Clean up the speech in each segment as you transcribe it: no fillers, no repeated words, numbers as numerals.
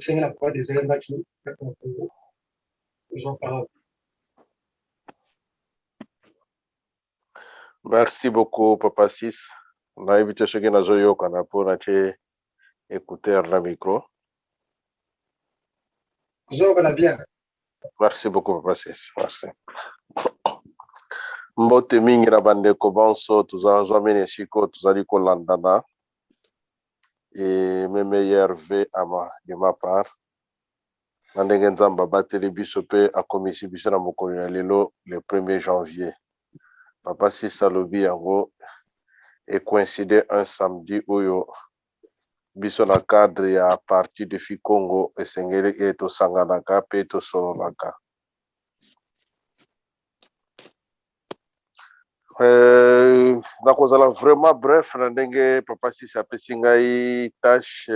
C'est la plupart des éléments qui nous ont parlé. Merci beaucoup, Papa 6. On a invité ceux qui n'ont pas eu pour écouter le micro. Bien. Merci beaucoup, Papa 6. Merci. Mbote mingi na bandeko banso tuzazwa siko tuzali kolandana et mes meilleurs vœux de ma part na ndenge nzambe abateli biso mpe akomisi biso na mokolo ya lelo le 1er janvier. Papa 6 alobi yango coïncide un samedi oyo biso na cadre ya parti de fi Congo esengeli tosanganaka mpe tosololaka. Nakozala vraiment bref na ndenge Papa 6 apesi ngai tâche.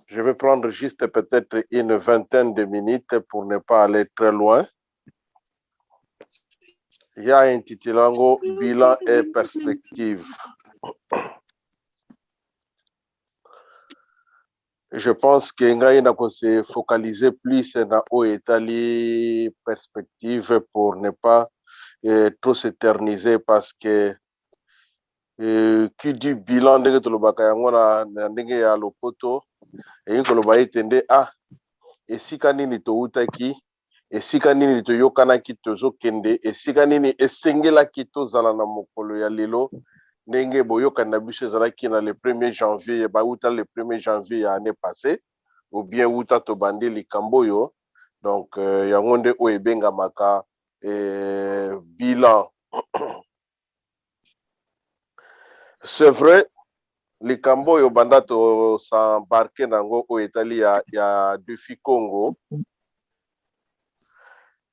Je vais prendre juste peut-être une vingtaine de minutes pour ne pas aller très loin. Il y a intitulé bilan et perspective. Je pense que ngai na se focaliser plus na o etali perspective pour ne pas trop s'éterniser parce que qui dit bilan ndenge tolobaka yango na ndenge ya lopoto et koloba etende esika nini toutaki esika nini toyokanaki tozokende esika nini esengelaki tozala na mokolo ya lelo ndenge boyokani na biso ezalaki na le 1er janvier bauta le 1er janvier ya année passée ou bien uta tobandi likambo oyo. Donc yango nde oyo ebengamaka bilan. C'est vrai, likambo oyo banda tosembarke nango oyo etali ya défi Congo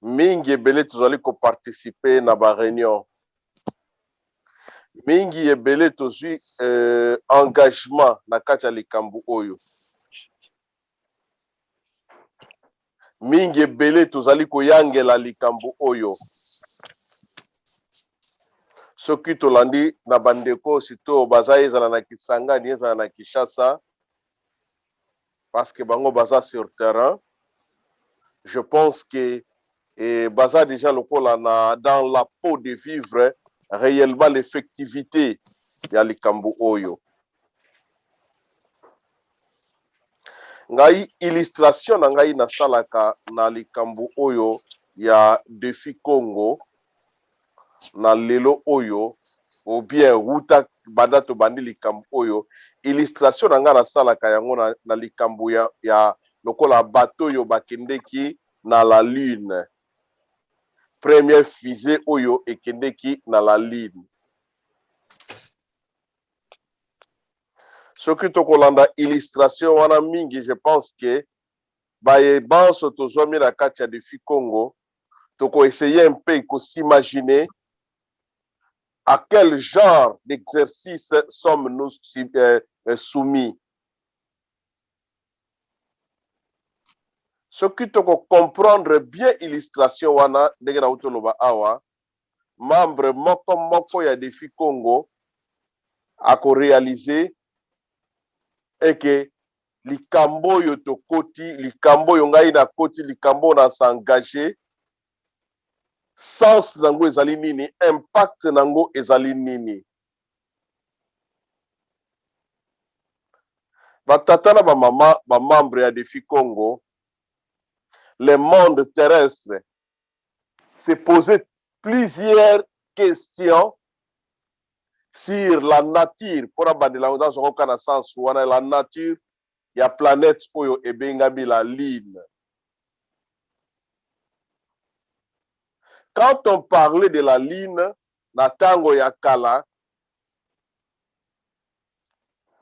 mingi ebele tozali koparticipe na baréunion mingi ebele tozwi engagement na kati ya likambo oyo mingi ebele tozali koyangela likambo oyo soki tolandi na bandeko sito baza ezala na Kisangani ezala na Kinshasa parce que bango baza sur terrain. Je pense que baza déjà lokola dans la peau de vivre réellement l'effectivité ya likambo oyo. Ngai illustration na ngai nasalaka na likambo oyo ya défi Congo na lelo oyo ou bien wuta banda to bandi likambo oyo illustration na ngai nasalaka yango na likambo ya lokola bato oyo bakendeki na la lune. Première fusée oyo ekendeki na la lune. Soki tokolanda illustration wana mingi, je pense que banso tozwami na kati ya défi Congo toko essayer un peu s'imaginer à quel genre d'exercice sommes-nous soumis. Soki toko comprendre bien illustration wana ndenge na utoloba awa membre moko ya défi Congo ako réaliser et que likambo oyo tokoti likambo oyo ngai na koti likambo na s'engager sens nango ezali nini impact nango ezali nini. Batata na bamama membre ya défi Congo le monde terrestre se poser plusieurs questions sur la nature pour abandela dans son connaissance wana la nature ya planète oyo ebengami la lune. Quand on parlait de la lune na tango ya kala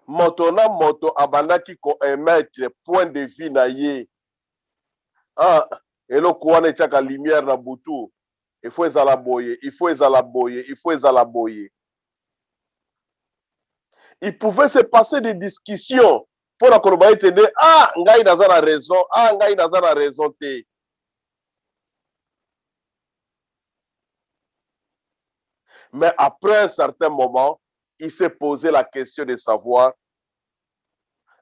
moto na moto abandaki ko émettre point de vue na ye eloko wana etiaka lumière na butu il faut ezala boye il faut ezala boye il faut ezala boye. Il pouvait se passer des discussions pour la koloba etende ngai naza na raison ngai naza na raison te. Mais après un certain moment il s'est posé la question de savoir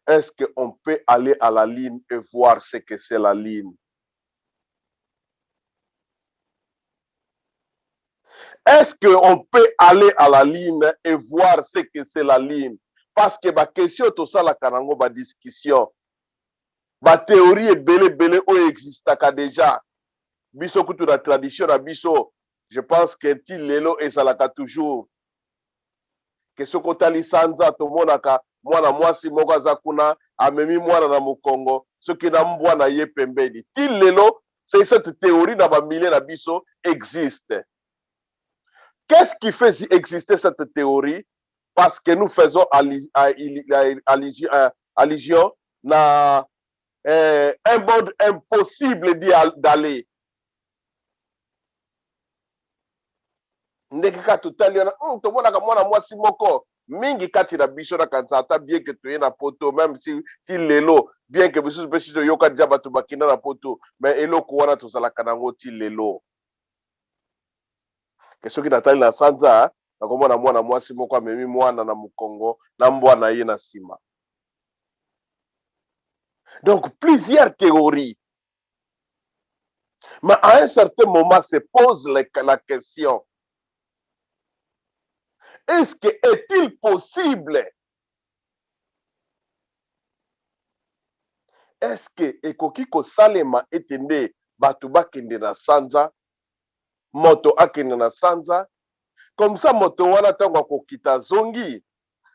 Est-ce qu'on peut aller à la ligne et voir ce que c'est la ligne? Est-ce qu'on peut aller à la ligne et voir ce que c'est la ligne? Parce que ma question, tout ça, la kanango, ma discussion, ma théorie est belle, ou existaka déjà. Biso kutu la tradition na biso, je pense que ti lelo ezalaka toujours. Que soko tali sanza tomonaka mwana mwasi moko aza kuna amemi mwana na mokongo soki na mbwa na ye pembeni. Ti lelo, c'est cette théorie na bamilie na biso existe. Qu'est-ce qui fait exister cette théorie? Parce que nous faisons allusion à un monde impossible d'aller. Ndenge kaka totali wana tomonaka mwana mwasi moko mingi kati na biso na kanisa ata bien que toye na poto, même si ti lelo bien que biso mpe si toyoka deja bato bakinda na poto, mais eloko wana tozalaka nango ti lelo. Ke soki natali na sanza nakomona mwana mwasi moko amemi mwana na mokongo na mbwa na ye na nsima. Donc plusieurs théories. Mais à un certain moment se pose la question, est-il possible? Est-ce que ekoki kosalema ete nde bato bakende na sanza, moto akende na sanza, comme ça moto wana ntango akokita zongi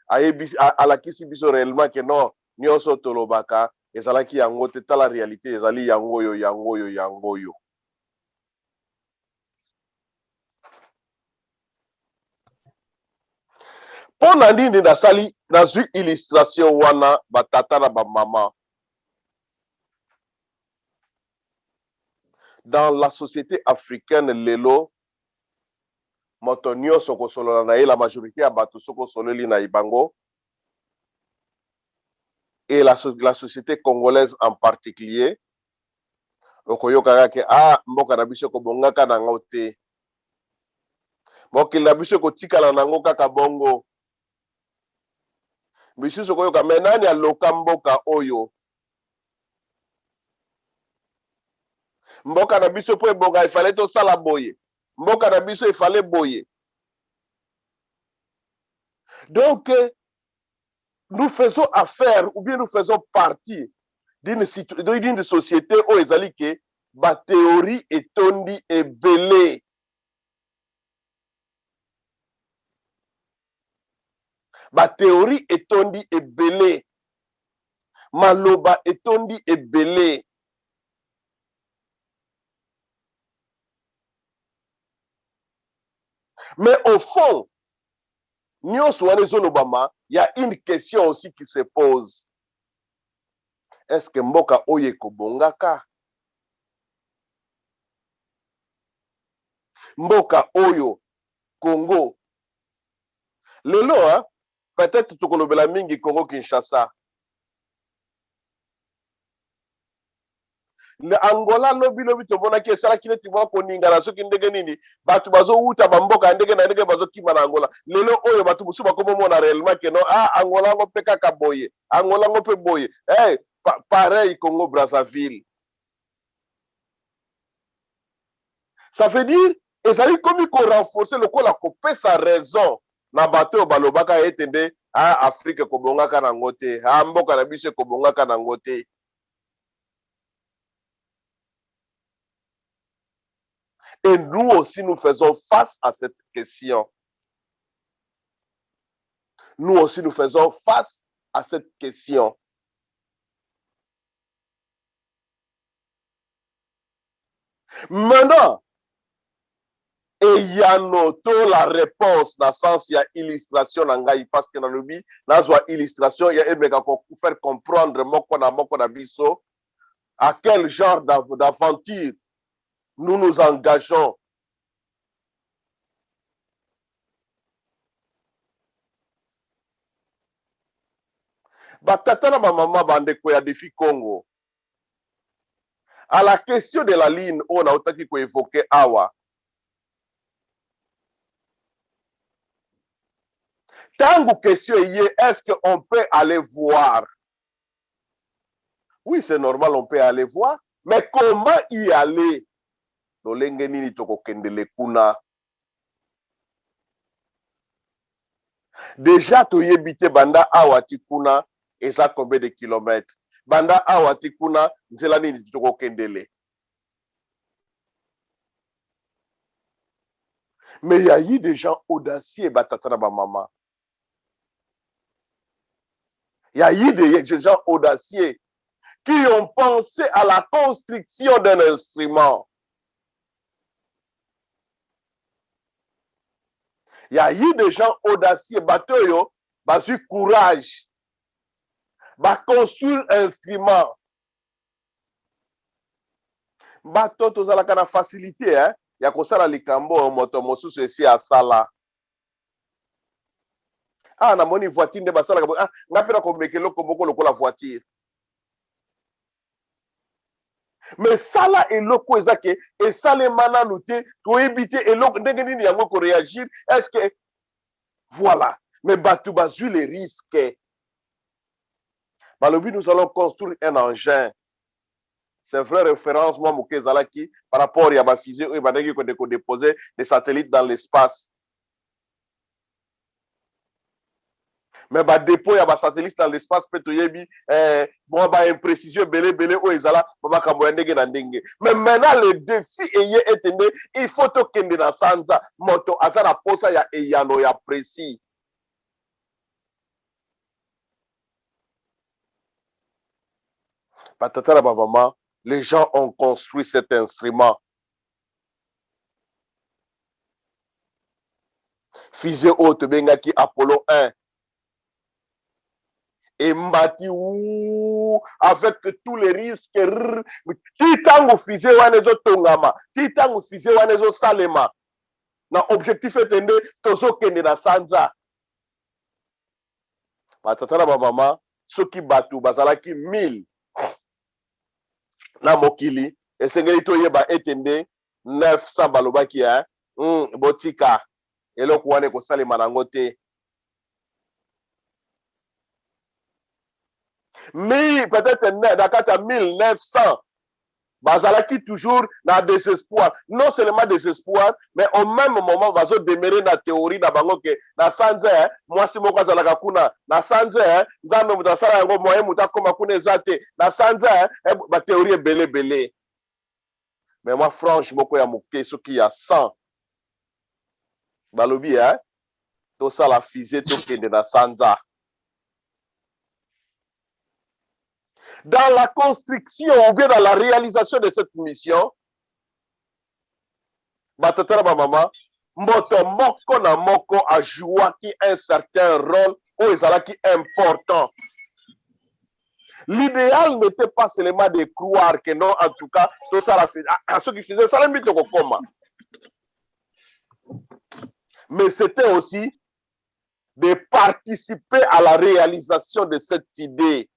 alakisi biso réellement ke non nyonso tolobaka ezalaki yango te, tala réalité ezali yango oyo yango oyo yango oyo. mpo na nini nasali nazwi illustration wana batata na bamama? Dans la société africaine lelo, moto nyonso kosolola na ye, la majorité ya bato soko sololi na ibango, et la société congolaise en particulier, okoyokaka ke mboka na biso kobongaka nango te, mokili na biso kotikala nango kaka bongo. Misusu koyoka me nani aloka mboka oyo? Mboka na biso po ebonga ifale tosala boye, mboka na biso ifale boye. Donc nous faisons affaire ou bien nous faisons partie d'une société oyo ezali ke bathéorie etondi ebele. Bathéorie etondi ebele, maloba etondi ebele. Mais au fond, nyonso wana ezolobama, il y a une question aussi qui se pose. Est-ce que mboka oyo ekobongaka? Mboka oyo Congo lelo peut-être tokolobela mingi Congo Kinshasa. Le Angola lobi tomonaki esalaki neti mwa koningana soki ndenge nini bato bazowuta bamboka ndenge na ndenge bazokima na Angola. Lelo oyo bato mosusu bakomomona réellement ke no Angola ngo mpe kaka boye, Angola ngo mpe boye. Pareil Congo Brazzaville. Ça veut dire ezali komi ko renforcer lokola kopesa raison na bato oyo balobaka ete nde Afrique ekobongaka nango te, mboka na biso ekobongaka nango te. Et nous aussi, nous faisons face à cette question. Nous aussi, nous faisons face à cette question. Maintenant, il y a la réponse dans le sens, il y a illustration, parce que dans le but, dans la illustration, il y a pour faire comprendre à quel genre d'aventure nous nous engageons. Batata na maman bandeko ya défi Congo. À la question de la ligne, on a autant qu'il faut évoquer awa. Tango question est, est-ce qu'on peut aller voir Oui, c'est normal, on peut aller voir. Mais comment y aller? Lolenge nini tokokendele kuna. Déjà, toyebite banda awati kuna, eza combien de kilomètres? Banda awati kuna, nzela nini tokokendele. Mais il y a eu des gens audacieux, batatana ba maman. Il y a eu des gens audacieux qui ont pensé à la construction d'un instrument. Il y a eu des gens audacieux, batoyo, basu courage, ba construire un instrument. Bato tozalaka na facilité, hein? Ya kosala likambo moto mosusu esi asala. Ah, na moni voiture nde basala ka ah, ngapela ko mekelo ko boko lokola voiture. Mais sala eloko ezake esale mana luté to éviter eloko ndenge nini yango ko réagir est-ce que voilà mais batu bazu les risques. Balobi nous allons construire un engin. C'est vrai référence moi moké zalaki par rapport à ma fusée ou bandengi ko déposer des satellites dans l'espace. Mais ba dépôt ya ba satellite dans l'espace peut to yebi bon ba imprécision belé o ezala ba kambo ya ndenge na ndenge. Mais maintenant le défi eye etende il faut to kende na sanza moto azana posa ya eyano ya précis. Patatara ba maman, les gens ont construit cet instrument. Fusée haute bengaki Apollo 1. Et mbati avec tous les risques titango fusée wana ezo tongama titango fusée wana ezo salema na objectif etende tozokende na sanza batata na bamama soki bato bazalaki 1000 na mokili esengeli toyeba etende 900 balobaki botika eloko wana ekosalema nango te. Mais peut-être nakata 1900 bazalaki toujours na désespoir, non seulement désespoir mais au même moment bazo demeurer na théorie na bango ke na sanze mwasi moko azalaka kuna na sanze nzambe mutu asala yango moyen mutu akoma kuna eza te na sanze ba théorie ebele. Mais moi franche moko ya moke soki ya 100 balobi tosala fusée tokende na sanza. Dans la construction ou bien dans la réalisation de cette mission, batatara ba mama moto moko na moko a joué un certain rôle ou ezalaki important. L'idéal n'était pas seulement de croire que non, en tout cas, tout ça ceux qui faisaient ça, mais c'était aussi de participer à la réalisation de cette idée.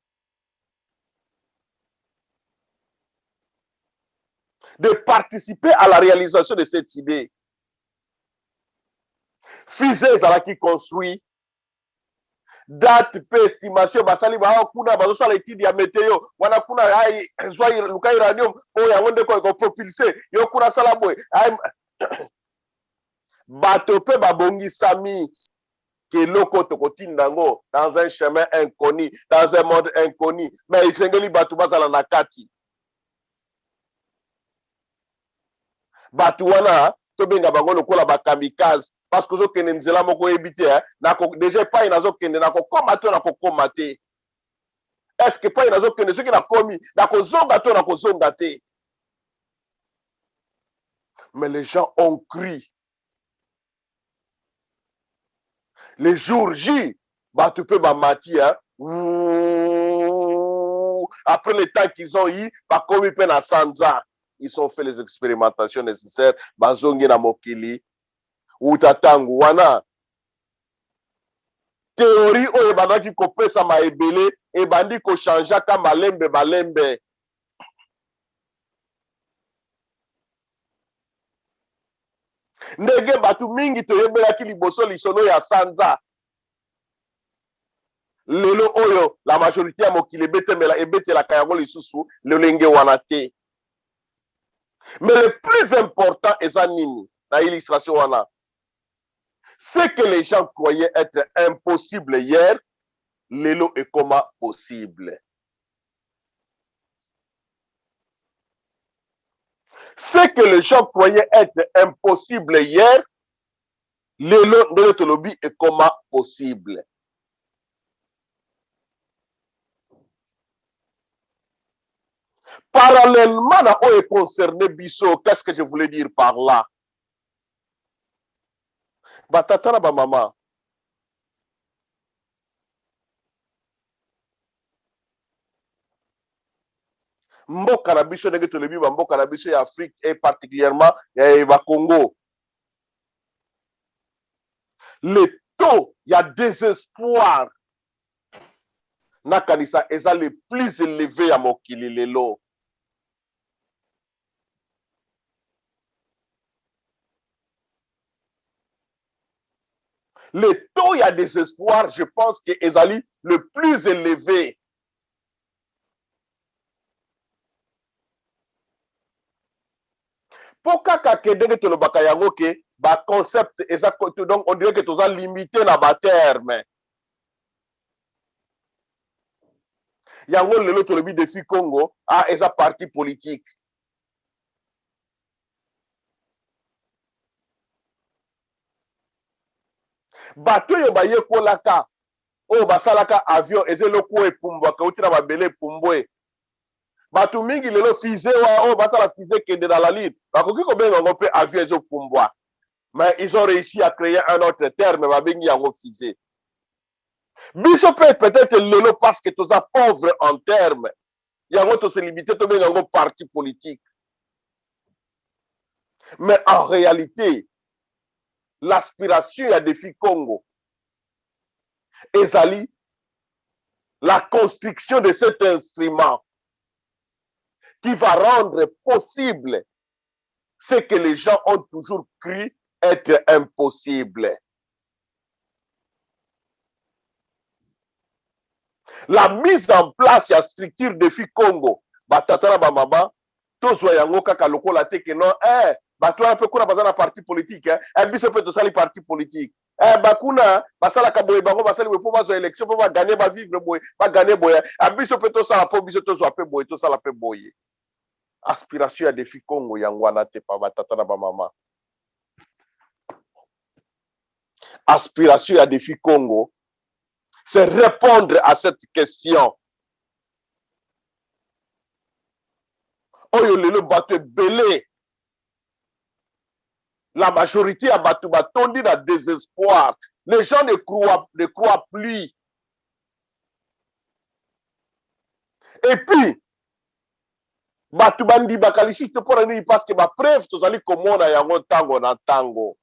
De participer à la réalisation de cette idée. Fusée ezalaki construit date pe estimation basali ba kuna bazosala étude ya météo wana kuna ai zwa luka uranium o yango ndeko ko propulser yo kuna sala boy bato pe babongisami ke loko tokotinda ngo dans un chemin inconnu dans un monde inconnu mais ifengeli bato bazala na kati bato wana tobenga bango lokola bakamikaze parce que ozokende nzela moko oyebi te déjà epai nazokende nakokoma to nakokoma te est ce que epai nazokende soki nakomi nakozonga to nakozonga te. Mais les gens ont cru les jours J bato mpe bamati après le temps qu'ils ont eu bakomi mpe na sanza. Ils ont fait les expérimentations nécessaires bazongi na mokili utatangu wana théorie oyo ebandaki kopesama ebele ebandi kochangeaka malembe ndenge bato mingi toyebelaki liboso lisono ya sanza lelo oyo la majorité ya mokili ebetelaka yango lisusu lolenge wana te. Mais le plus important eza nini na illustration wana? Ce que les gens croyaient être impossible hier, lelo ekoma possible. Ce que les gens croyaient être impossible hier, lelo ndenge tolobi ekoma possible. Parallèlement à ce qui concerne biso, qu'est-ce que je voulais dire par là? Batata na ba mama. Mboka na biso ndenge tolobi ba mboka na biso ya Afrique et particulièrement ya Congo. Le taux ya désespoir na kanisa eza le plus élevé ya mokili lelo. Le taux ya désespoir, je pense que ezali le plus élevé. Pokaka kendenge tolobaka yango ke ba concept eza donc on dirait que toza limité na ba terme. Yango lelo tolobi défi Congo eza parti politique. Bato yo baye kolaka o basalaka avion ezeloko epumbwaka uti na babele epumbwe. Bato mingi lelo fusée wa o basala fusée kende dans la ligne. Bakoki kobenga yango mpe avion ezopumbwa. Mais ils ont réussi à créer un autre terme babengi yango fusée. Biso peut-être lelo parce que toza pauvre en termes. Yango to se limité to benga yango parti politique. Mais en réalité, l'aspiration à défi Congo ezali la construction de cet instrument qui va rendre possible ce que les gens ont toujours cru être impossible. La mise en place ya structure défi Congo, batatana ba mama, tozwa yango kaka lokola te ke non, bato un peu kuna bazana parti politique, biso pe to sali parti politique. Bakuna basalaka boye bango basali boye po bazwa élection po bagagner ba vivre boye, ba gagner boye. Biso pe to sala po biso to zwa pe boye, to sala pe boye. Aspiration ya défi Congo yango wana te pa batatana ba mama. Aspiration ya défi Congo, c'est répondre à cette question. Oyo lelo bato belé. La majorité a battu batondi dans désespoir. Les gens ne croient plus. Et puis, batu bandi bakalishi te pona nini parce que ba preuve tozali komona yango tango na tango.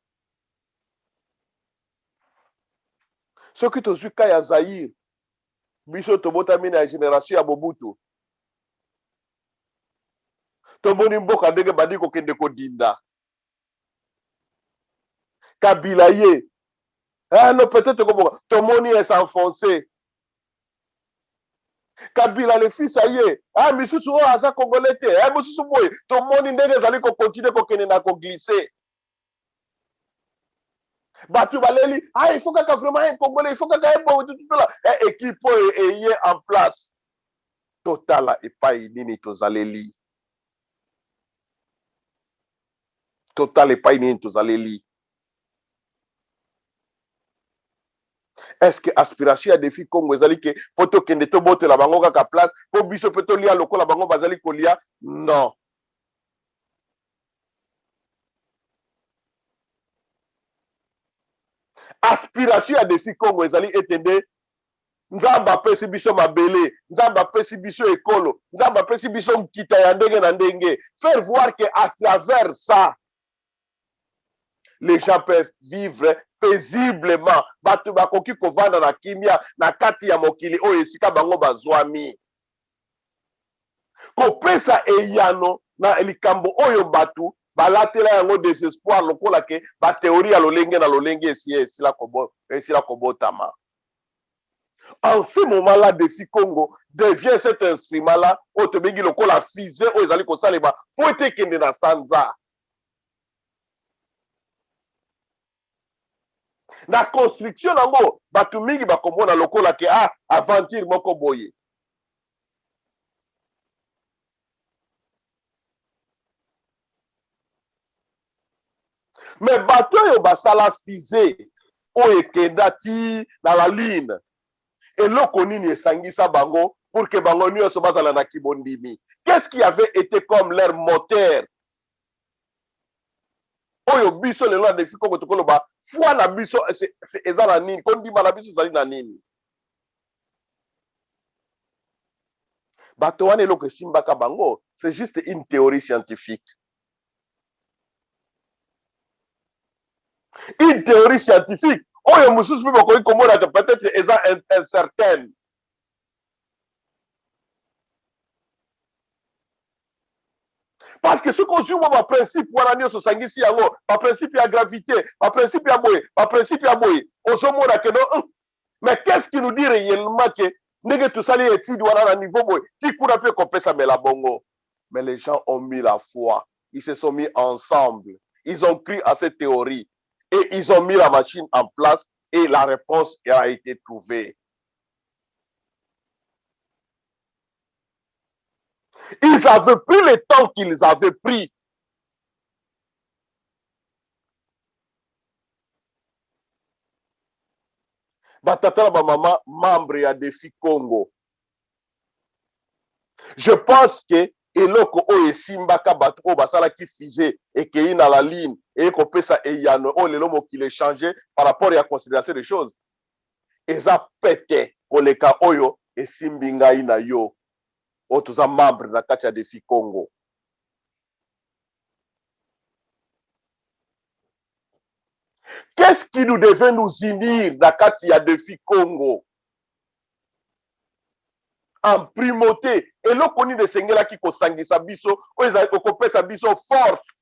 Soki tozwi ka ya Zaïre, biso tobotami na génération ya Mobutu. Tomoni mboka ndenge bandi kokende kodinda. Kabila ye. Non, peut-être que Tomoni est s'enfoncé. Kabila le fils aye. Misusu o aza congolais te. Misusu boy. Tomoni ndenge zali ko continuer ko kene na ko glisser. Batu baleli. Il faut que vraiment un congolais, il faut que équipe est en place. Total et pas nini tozaleli. Total et pas nini tozaleli. Est-ce que aspiration à défi Congo ezali ke poto kende to bote la bango kaka place po biso peto lia lokola bango bazali kolia? Non. Aspiration à défi Congo ezali etende nzamba pesi biso mabele, nzamba pesi biso ekolo, nzamba pesi biso nkita ya ndenge na ndenge. Faire voir que à travers ça les gens peuvent vivre paisiblement. Batu bakoki kovanda na kimia na kati ya mokili oyo esika bango bazwami. Kopesa eyano na likambo oyo batu balatela yango désespoir lokola ke ba théorie ya lolenge na lolenge esila kobotama. En ce moment-là, Défi Congo devient cet instrument-là, où tu bengi le la fusée, où ils allaient comme ça, pour être qu'il dans Sanza. La construction, nango, batu mingi bakomona lokola ke aventure moko boye. Mais bato yo basala fusée, oyo ekenda ti na la lune. Eloko nini esangisa bango pour que bango nyonso bazala na kibondimi. Qu'est-ce qui avait été comme leur moteur? Oyo biso lelo na Défi Congo tokoloba foi na biso eza na nini? Kondima na biso ezali na nini? Bato wana eloko esimbaka bango, c'est juste une théorie scientifique. Une théorie scientifique. Oyo mosusu mpe bakoki komona que peut-être eza incertaine. Parce que ce qu'on suit, ma principe, wana nyonso sangisi yango, ma principe ya gravité, ma principe ya boye, ma principe ya boye. Ozomona que non. Mais qu'est-ce qui nous dit réellement que ndenge tosali étude wana na niveau boye, ti kuna pe kopesa mela bongo. Mais les gens ont mis la foi. Ils se sont mis ensemble. Ils ont cru à cette théorie. Et ils ont mis la machine en place et la réponse a été trouvée. Ils avaient pris le temps qu'ils avaient pris. Batata ba maman membre ya Défi Congo. Je pense que eloko oyo esimbaka bato oyo basalaki fusée ekei na la ligne ekopesa eyano oyo lelo mokili échanger par rapport ya considération des choses eza pete koleka oyo esimbi ngai na yo oyo toza membre na kati ya Défi Congo. Qu'est-ce qui nous devait nous unir na kati ya Défi Congo? En primauté eloko nini esengelaki kosangisa biso oyo ezali kokopesa biso force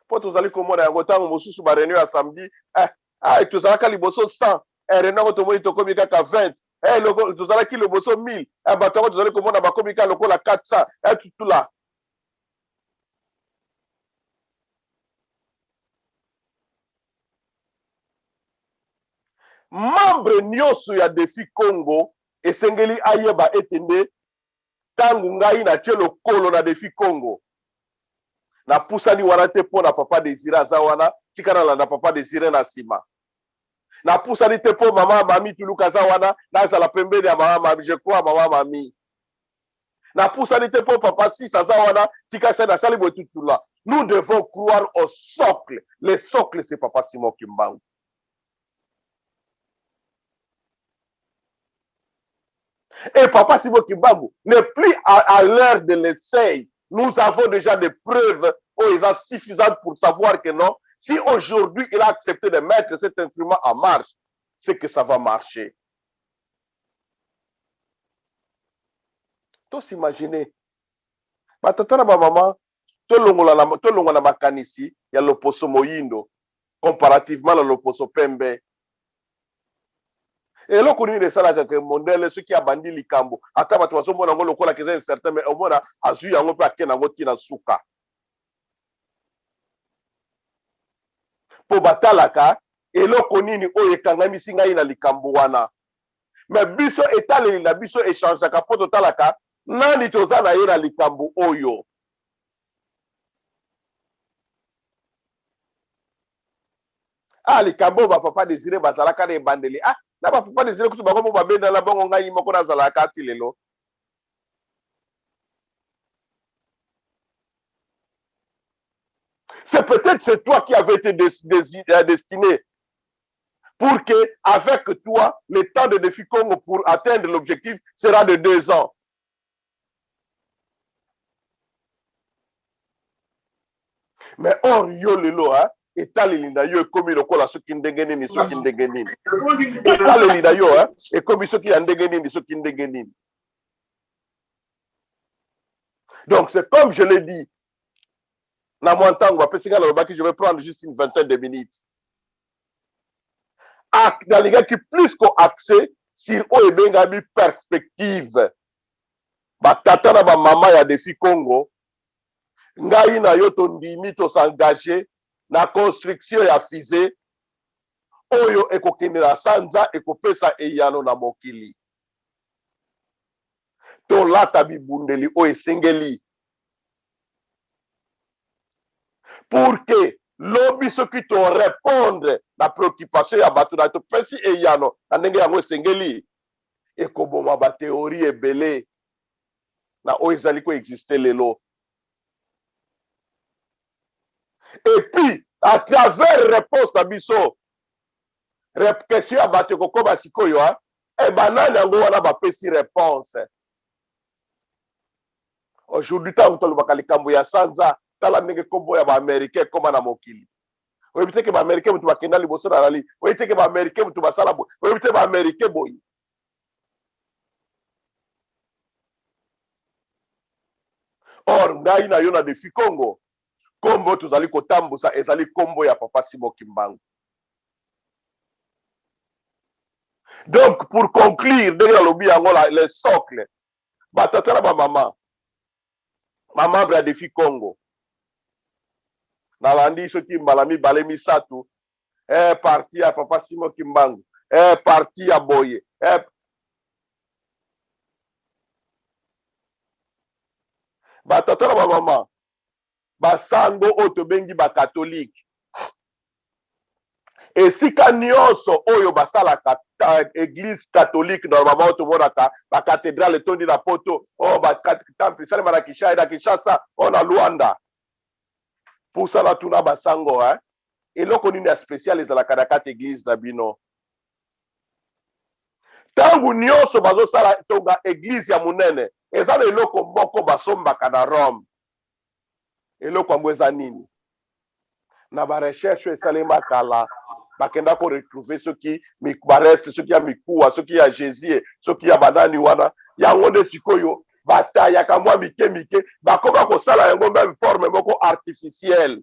po tozali komona yango ntango mosusu bareunion ya samedi tozalaka liboso 100 reunion yango tomoni tokomi kaka 20 tozalaki liboso 1000 bato yango tozali komona bakomi kaka lokola 400 tutula. Membre nyonso ya Défi Congo esengeli ayeba ete nde ntango ngai natie lokolo na Défi Congo napusani wana te mpo na papa Désiré aza wana tika nalanda papa Désiré na nsima. Napusani te mpo mama mami tuluka aza wana nazala pembeni ya mama mami, je crois mama mami. Napusani te mpo papa sis aza wana tika se nasali boye tutula. Nous devons croire au socle. Le socle c'est papa Simon Kimbangu. Et papa Simon Kimbangu n'est plus à l'heure de l'essai. Nous avons déjà des preuves suffisantes pour savoir que non, si aujourd'hui il a accepté de mettre cet instrument en marche, c'est que ça va marcher. Tous s'imaginer. Batata na maman, tolongola na makanisi ya loposo moyindo comparativement na loposo pembe. eloko nini esalaka ke mondele soki abandi likambo ata bato bazomona yango lokola keza incertain mais omona azwi yango mpe ake nango ntina suka mpo batalaka eloko nini oyo ekangamisi ngai na likambo wana. me biso etaleli na biso echangeaka mpo totalaka nani toza na ye na likambo oyo. likambo oyo bapapa Désiré bazalaka na ebandeli na bapapa Désiré kutu bango mo babendala bongo ngai moko nazalaka ti lelo. C'est peut-être c'est toi qui avais été destiné pour que, avec toi, le temps de Défi Congo pour atteindre l'objectif sera de 2 ans. Mais or, yo lelo, etaleli na yo ekomi lokola soki ndenge nini soki ndenge nini. Etaleli na yo, ekomi soki ya ndenge nini soki ndenge nini. Donc, c'est comme je l'ai dit, na mwantango, je vais prendre juste une vingtaine de minutes. nalingaki plus ko accès sur oyo ebengami perspective batata na bamama ya Défi Congo. Ngai na yo tondimi s'engager na construction ya fusée oyo ekokende na sanza ekopesa eyano na mokili. Tolata bibundeli oyo esengeli pour que lobi soki to répondre na préoccupation ya bato na topesi eyano na ndenge yango esengeli ekoboma bateori ebele na oyo ezali koexiste lelo. Et puis à travers réponse na biso question ya bato ekokoma sikoyo banani yango wana bapesi réponse. Aujourd'hui ntango tolobaka likambo ya sanza tala ndenge kombo ya baaméricain ekoma na mokili. Oyebi te ke baaméricain mutu bakenda liboso na lali, oyebi te ke baaméricain mutu basala boye, oyebi te baaméricain boye. Or ngai na yo na Défi Congo kombo tozali kotambusa ezali kombo ya Papa Simon Kimbangu. Donc pour conclure ndenge nalobi yango le socle batata na bamama membre ya Défi Congo nalandi soki mbala mibale misato parti ya Papa Simon Kimbangu parti ya boye batata na bamama basango oyo tobengi bakatolike esika nyonso oyo basalaka église catholique normalement oyo tomonaka bacathédrale etondi na poto oyo batemple esalema na Kinshasa oyo na Luanda pusana tuna basango eloko nini ya spécial ezalaka na kati église na bino ntango nyonso bazosala tonga église ya monene eza na eloko moko basombaka na Rome. Eloko yango eza nini? Na barecherche esalema kala bakenda ko retrouver soki bareste soki ya mikuwa soki ya Jésus soki ya banani wana yango nde sikoyo batayaka mwa mike mike bakoma kosala yango même forme moko artificielle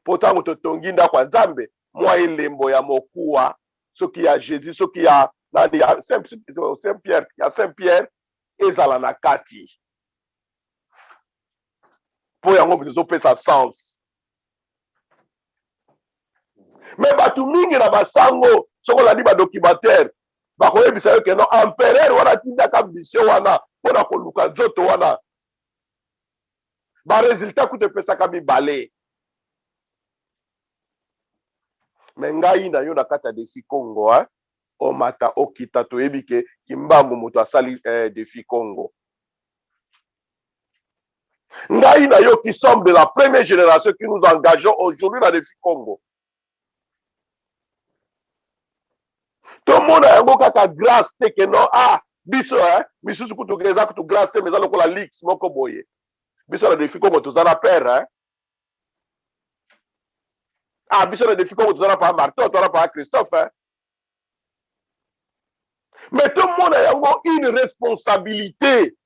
po ntango totongi ndako ya Nzambe mwa elembo ya mokuwa soki ya Jésus soki ya nani ya Saint Pierre ezala na kati po yango ezopesa sens. Mais bato mingi na basango soko landi ba documentaire bakoyebisa yo ke no empereur wana tindaka mission wana mpona koluka nzoto wana baresultat kuta epesaka mibale. Me ngai na yo na kati ya Défi Congo omata okita toyebi ke Kimbangu moto asali Défi Congo. Ngai na yo qui sommes de la première génération qui nous engageons aujourd'hui dans Défi Congo. Tout le monde a yango kaka grâce te ke non biso misusu kutu eza kutu grâce te mais ezala lokola lix moko boye. Biso na Défi Congo tozala père biso na Défi Congo tozala pa Martin tozala pa Christophe Mais tout le monde a yango une responsabilité.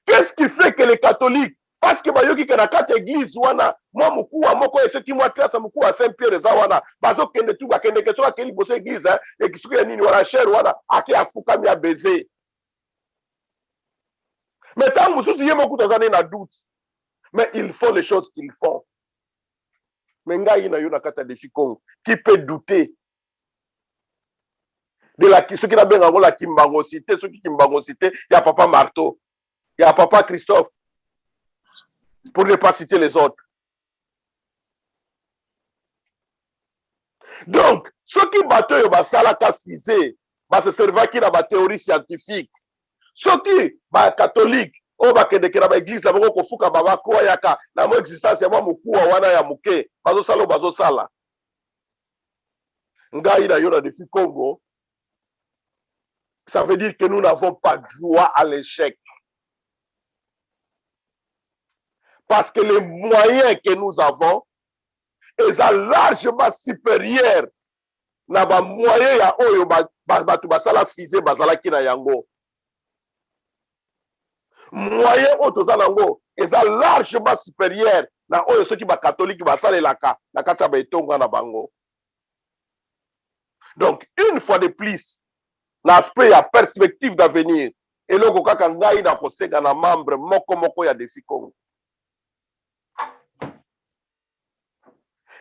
Qu'est-ce qui fait que les catholiques parce que bayoki ke na kati église wana mwa mukuwa moko esoki mwa classe mukuwa Saint-Pierre eza wana bazokende tu bakende ke soki akeli liboso église ekisuki ya nini wana cher wana ake afukami ya baiser. Mais tant mosusu ye moko tozane na doute mais ils font les choses qu'ils font. Mais ngai na yo na kati ya Défi Congo qui peut douter de la ce qui na benga ngo la kimbangosité ce qui kimbangosité ya papa Marteau ya papa Christophe pour ne pas citer les autres. Donc, ceux qui battent yo basala ka fusée, se servaki na ba théorie scientifique. Ceux qui ba catholique, o ba kende ke na ba église la boko kofuka baba ko yaka na mo existence ya mukuwa wana ya muke, bazo sala. Ngai na yo na Défi Congo, ça veut dire que nous n'avons pas droit à l'échec. Parce que les moyens que nous avons sont largement supérieurs na ba moyens ya oyo batu basala fusée bazalaki na yango. moyen oyo toza nango eza largement supérieur na oyo soki bakatholike basalelaka na kati ya baetonga na bango. Donc une fois de plus na aspect ya perspective d'avenir eloko kaka ngai na kosenga na membre moko ya Défi Congo.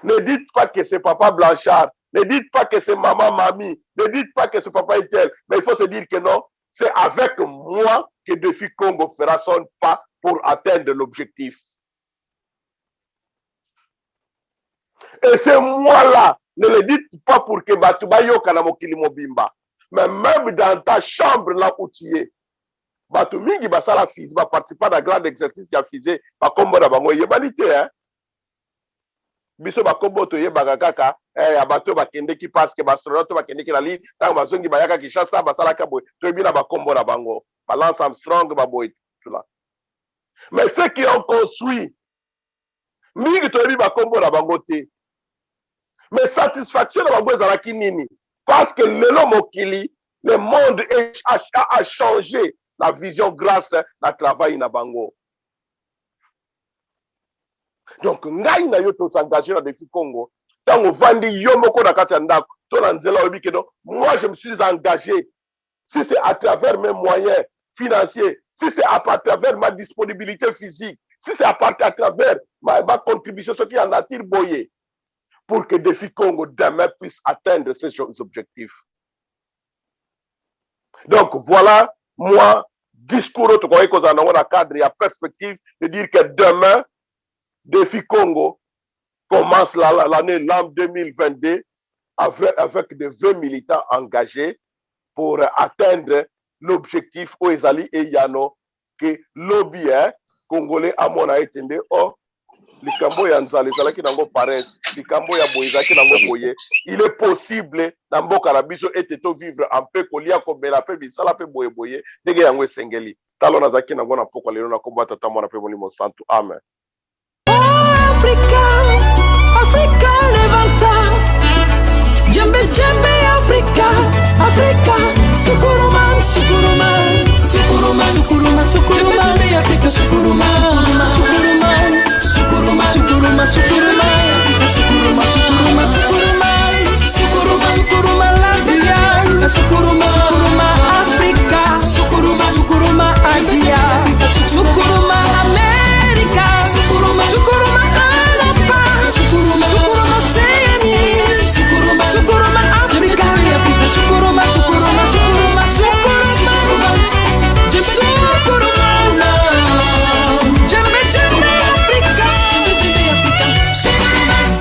Ne dites pas que c'est papa Blanchard, ne dites pas que c'est maman Mamie, ne dites pas que c'est papa Etel, mais il faut se dire que non, c'est avec moi que Défi Congo fera son pas pour atteindre l'objectif. Et c'est moi-là, ne le dites pas pour que Batubayo Kanamokili Mobimba, mais même dans ta chambre là où tu es, Batu mingi basala fizi, ba participer à grand exercice ya fizi, ba kombo na bango yebanite hein. Biso ba kombo to yebaka kaka ya bato bakendeki parce que bastronaute bakendeki na ligne tango bazongi bayaka Kinshasa basalaka boy to bina ba kombo na bango Balance Armstrong ba boy tout là. Mais ceux qui ont construit mingi to yebi ba kombo na bango te. Mais satisfaction na bango ezalaki nini? Parce que lelo mokili le monde a changé la vision grâce à travail na bango. Donc ngai na yo to s'engager dans Défi Congo tango vandi yo moko na kati ya ndako to na nzela oyebi ke non, moi je me suis engagé, si c'est à travers mes moyens financiers, si c'est à travers ma disponibilité physique, si c'est à travers ma contribution, ce qui en attire boyé, pour que Défi Congo demain puisse atteindre ces objectifs. Donc voilà, moi, discours autre qu'on a dans le cadre, il y a perspective de dire que demain, Défi Congo commence l'année 2022 avec de 20 militants engagés pour atteindre l'objectif au Ezali et Yano que lobby congolais à mon aïtende oh likambo ya nzale ezalaki nango paresse likambo ya boye ezalaki nango boye. Il est possible na mboka na biso ete to vivre en paix kolia komela pe bisala pe boye boye ndenge yango esengeli talo nazalaki nango na poko lelo na kombo tata mwana pe molimo santu amen. Africa, Africa levanta, Djembe Djembe Africa, Africa, Sukuruman, Sukuruman, Sukuruman, Sukuruman, Sukuruman, Africa, Sukuruman, Sukuruman, Sukuruman, Sukuruman, Sukuruman, Sukuruman, Sukuruman, Sukuruman, Sukuruman, Sukuruman, Labia, Sukuruman, Sukuruman, Africa, Sukuruman, Sukuruman, Asia, Sukuruman, America, Sukuruman, Sukuruman, Europa, Sukuruman, Sukuruman, Oceania, Sukuruman, Sukuruman, Africa, Sukuruman, Sukuruman, Sukuruman, Sukuruman, just Sukuruman, Jambe Jambe Africa, Sukuruman.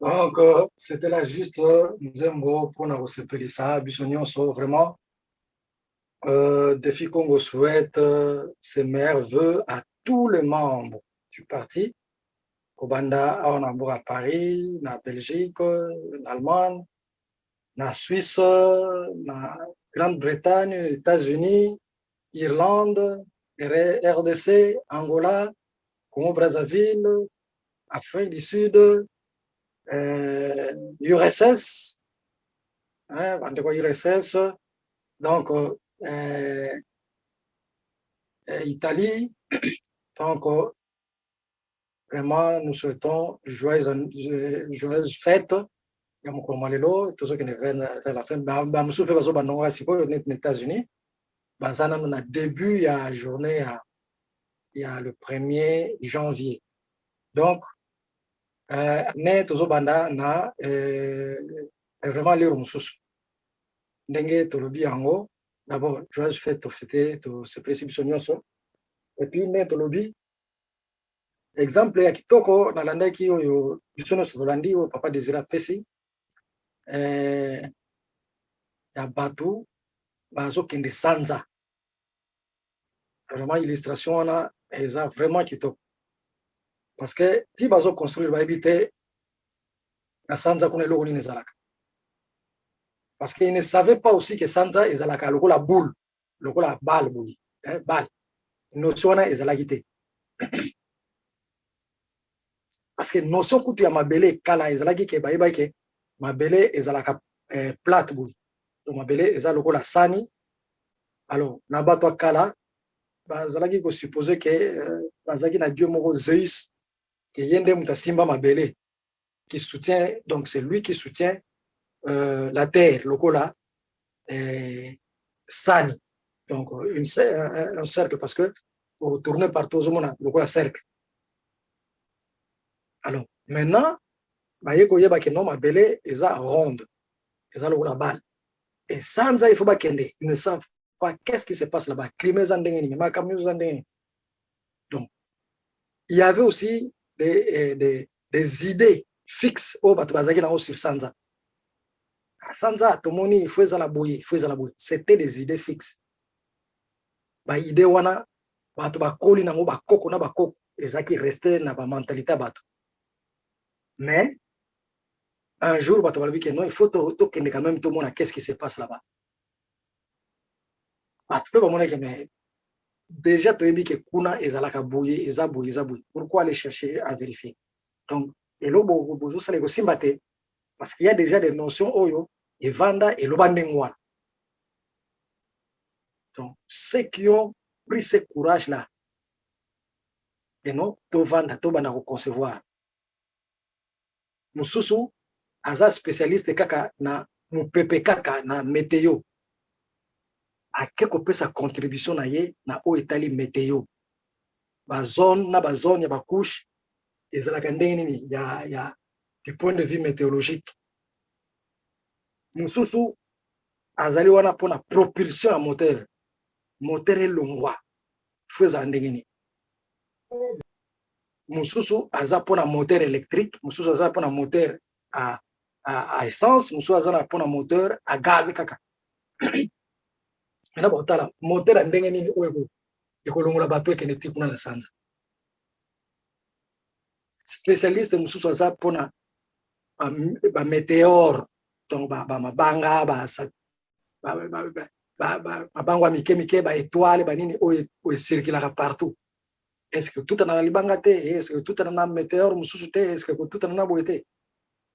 Donc, c'était là juste Nzembo pour nous sepeli ça, Bissonionso, vraiment. Défi Congo souhaite ses meilleurs vœux à tous les membres du parti. Kobanda, on a à Paris, na Belgique, na Allemagne, na Suisse, na Grande-Bretagne, États-Unis, Irlande, RDC, Angola, Congo-Brazzaville, Afrique du Sud, URSS, hein, URSS, donc Italie. Donc vraiment nous souhaitons joyeuses fêtes ya mokolo lelo tozokende vers la fin bamosusu mpe bazobandongo sikoyo net na États-Unis baza nano na début ya journée ya le 1er janvier. Donc ne tozobanda na vraiment lero mosusu ndenge tolobi yango d'abord joyeuse fête tofete tosepelisi biso nyonso et puis ne tolobi exemple ya kitoko nalandaki oyo biso nyonso tolandi oyo papa Désiré apesi ya bato bazokende sanza vraiment illustration wana eza vraiment kitoko parce que ti bazoconstruire bayebi te na sanza kuna eloko nini ezalaka parce qu'ils ne savaient pas aussi que Sanza ezalaka lokola boule, lokola balle boui, hein, balle. Notion wana ezalaki te. Parce que notion kutu ya mabele kala ezalaki ke bayeba ke mabele ezalaka plate boui. Donc mabele eza lokola sani. Alors na bato kala bazalaki ko supposer que bazalaki na dieu moko Zeus que yende muta simba mabele qui soutient, donc c'est lui qui soutient la terre lokola sani. Donc un cercle, parce que pour tourner partout au monde lokola cercle. Alors maintenant baye ko yeba ke non mabele eza ronde, eza lokola balle. Et Sanza il faut pas kende, ils ne savent pas qu'est-ce qui se passe là-bas. Climat zandengeni, makamyo zandengeni. Donc il y avait aussi des idées fixes au Batubazaki sur Sanza. Sanza, Tomoni, il faut la bouille. C'était des idées fixes. Bah, idée wana, Batuba Koli na ba koko na ba koko, ezaki resté na ba mentalité batu. Mais un jour, Batuba lui que non, il faut que quand même tout le monde qu'est-ce qui se passe là-bas. Batu peut pas montrer que mais déjà tu as dit que kuna ezalaka bouille, eza bouille. Pourquoi aller chercher à vérifier? Donc, et là, bozo ça les simbate. Parce qu'il y a déjà des notions oyo et vanda et l'obandengwa. Donc ceux qui ont pris ce courage là, et non to vanda to bana concevoir. Mususu aza spécialiste kaka na mupepe kaka na météo. A quelque peu sa contribution na ye na o etali météo. Ba zone ya ba couche ezalaka ndenge nini ya du point de vue météorologique. Mususu azali wana pona propulsion à moteur elongwa feza ndenge nini. Mususu aza pona moteur électrique, mususu aza pona moteur à essence, mususu aza pona moteur à gaz kaka. Ena botala moteur a ndenge nini oyo ekolongola bato ekende tikuna na Sanza. Spécialiste mususu aza pona ba météore, donc ba mabanga mabangwa mike ba étoile ba nini oyo circulera partout. Est-ce que tout en libanga te? Est-ce que tout en météore mususu te? Est-ce que tout en boité?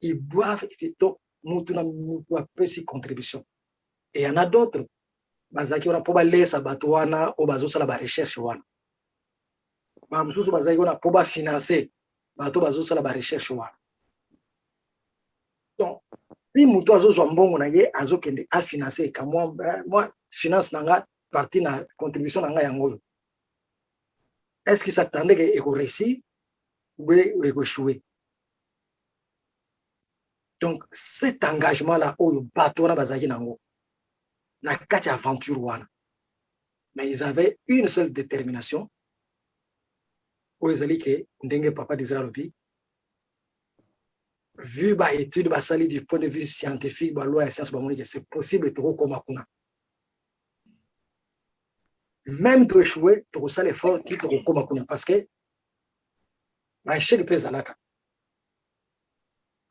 Ils doivent donc mutuna mukwa pesi contribution. Et il y en a d'autres. Bazaki wana po ba lesa bato wana o bazo sala ba recherche wana. Ba mususu bazaki wana po ba financer bato bazo sala ba recherche wana. Donc puis muto azo zo mbongo na ye azo kende a financer ka moi finance nanga partie na contribution nanga yango. Est-ce qu'il s'attendait que eko réussir ou eko échouer? Donc cet engagement là oyo bato wana bazaki nango na kati aventure wana. Mais ils avaient une seule détermination. Oezali ke ndenge papa disait lobi. Vu ba étude ba sali du point de vue scientifique ba loi et science ba moni que c'est possible to koma kuna. Même to échouer to sala effort qui to koma kuna parce que ba échec pesa laka.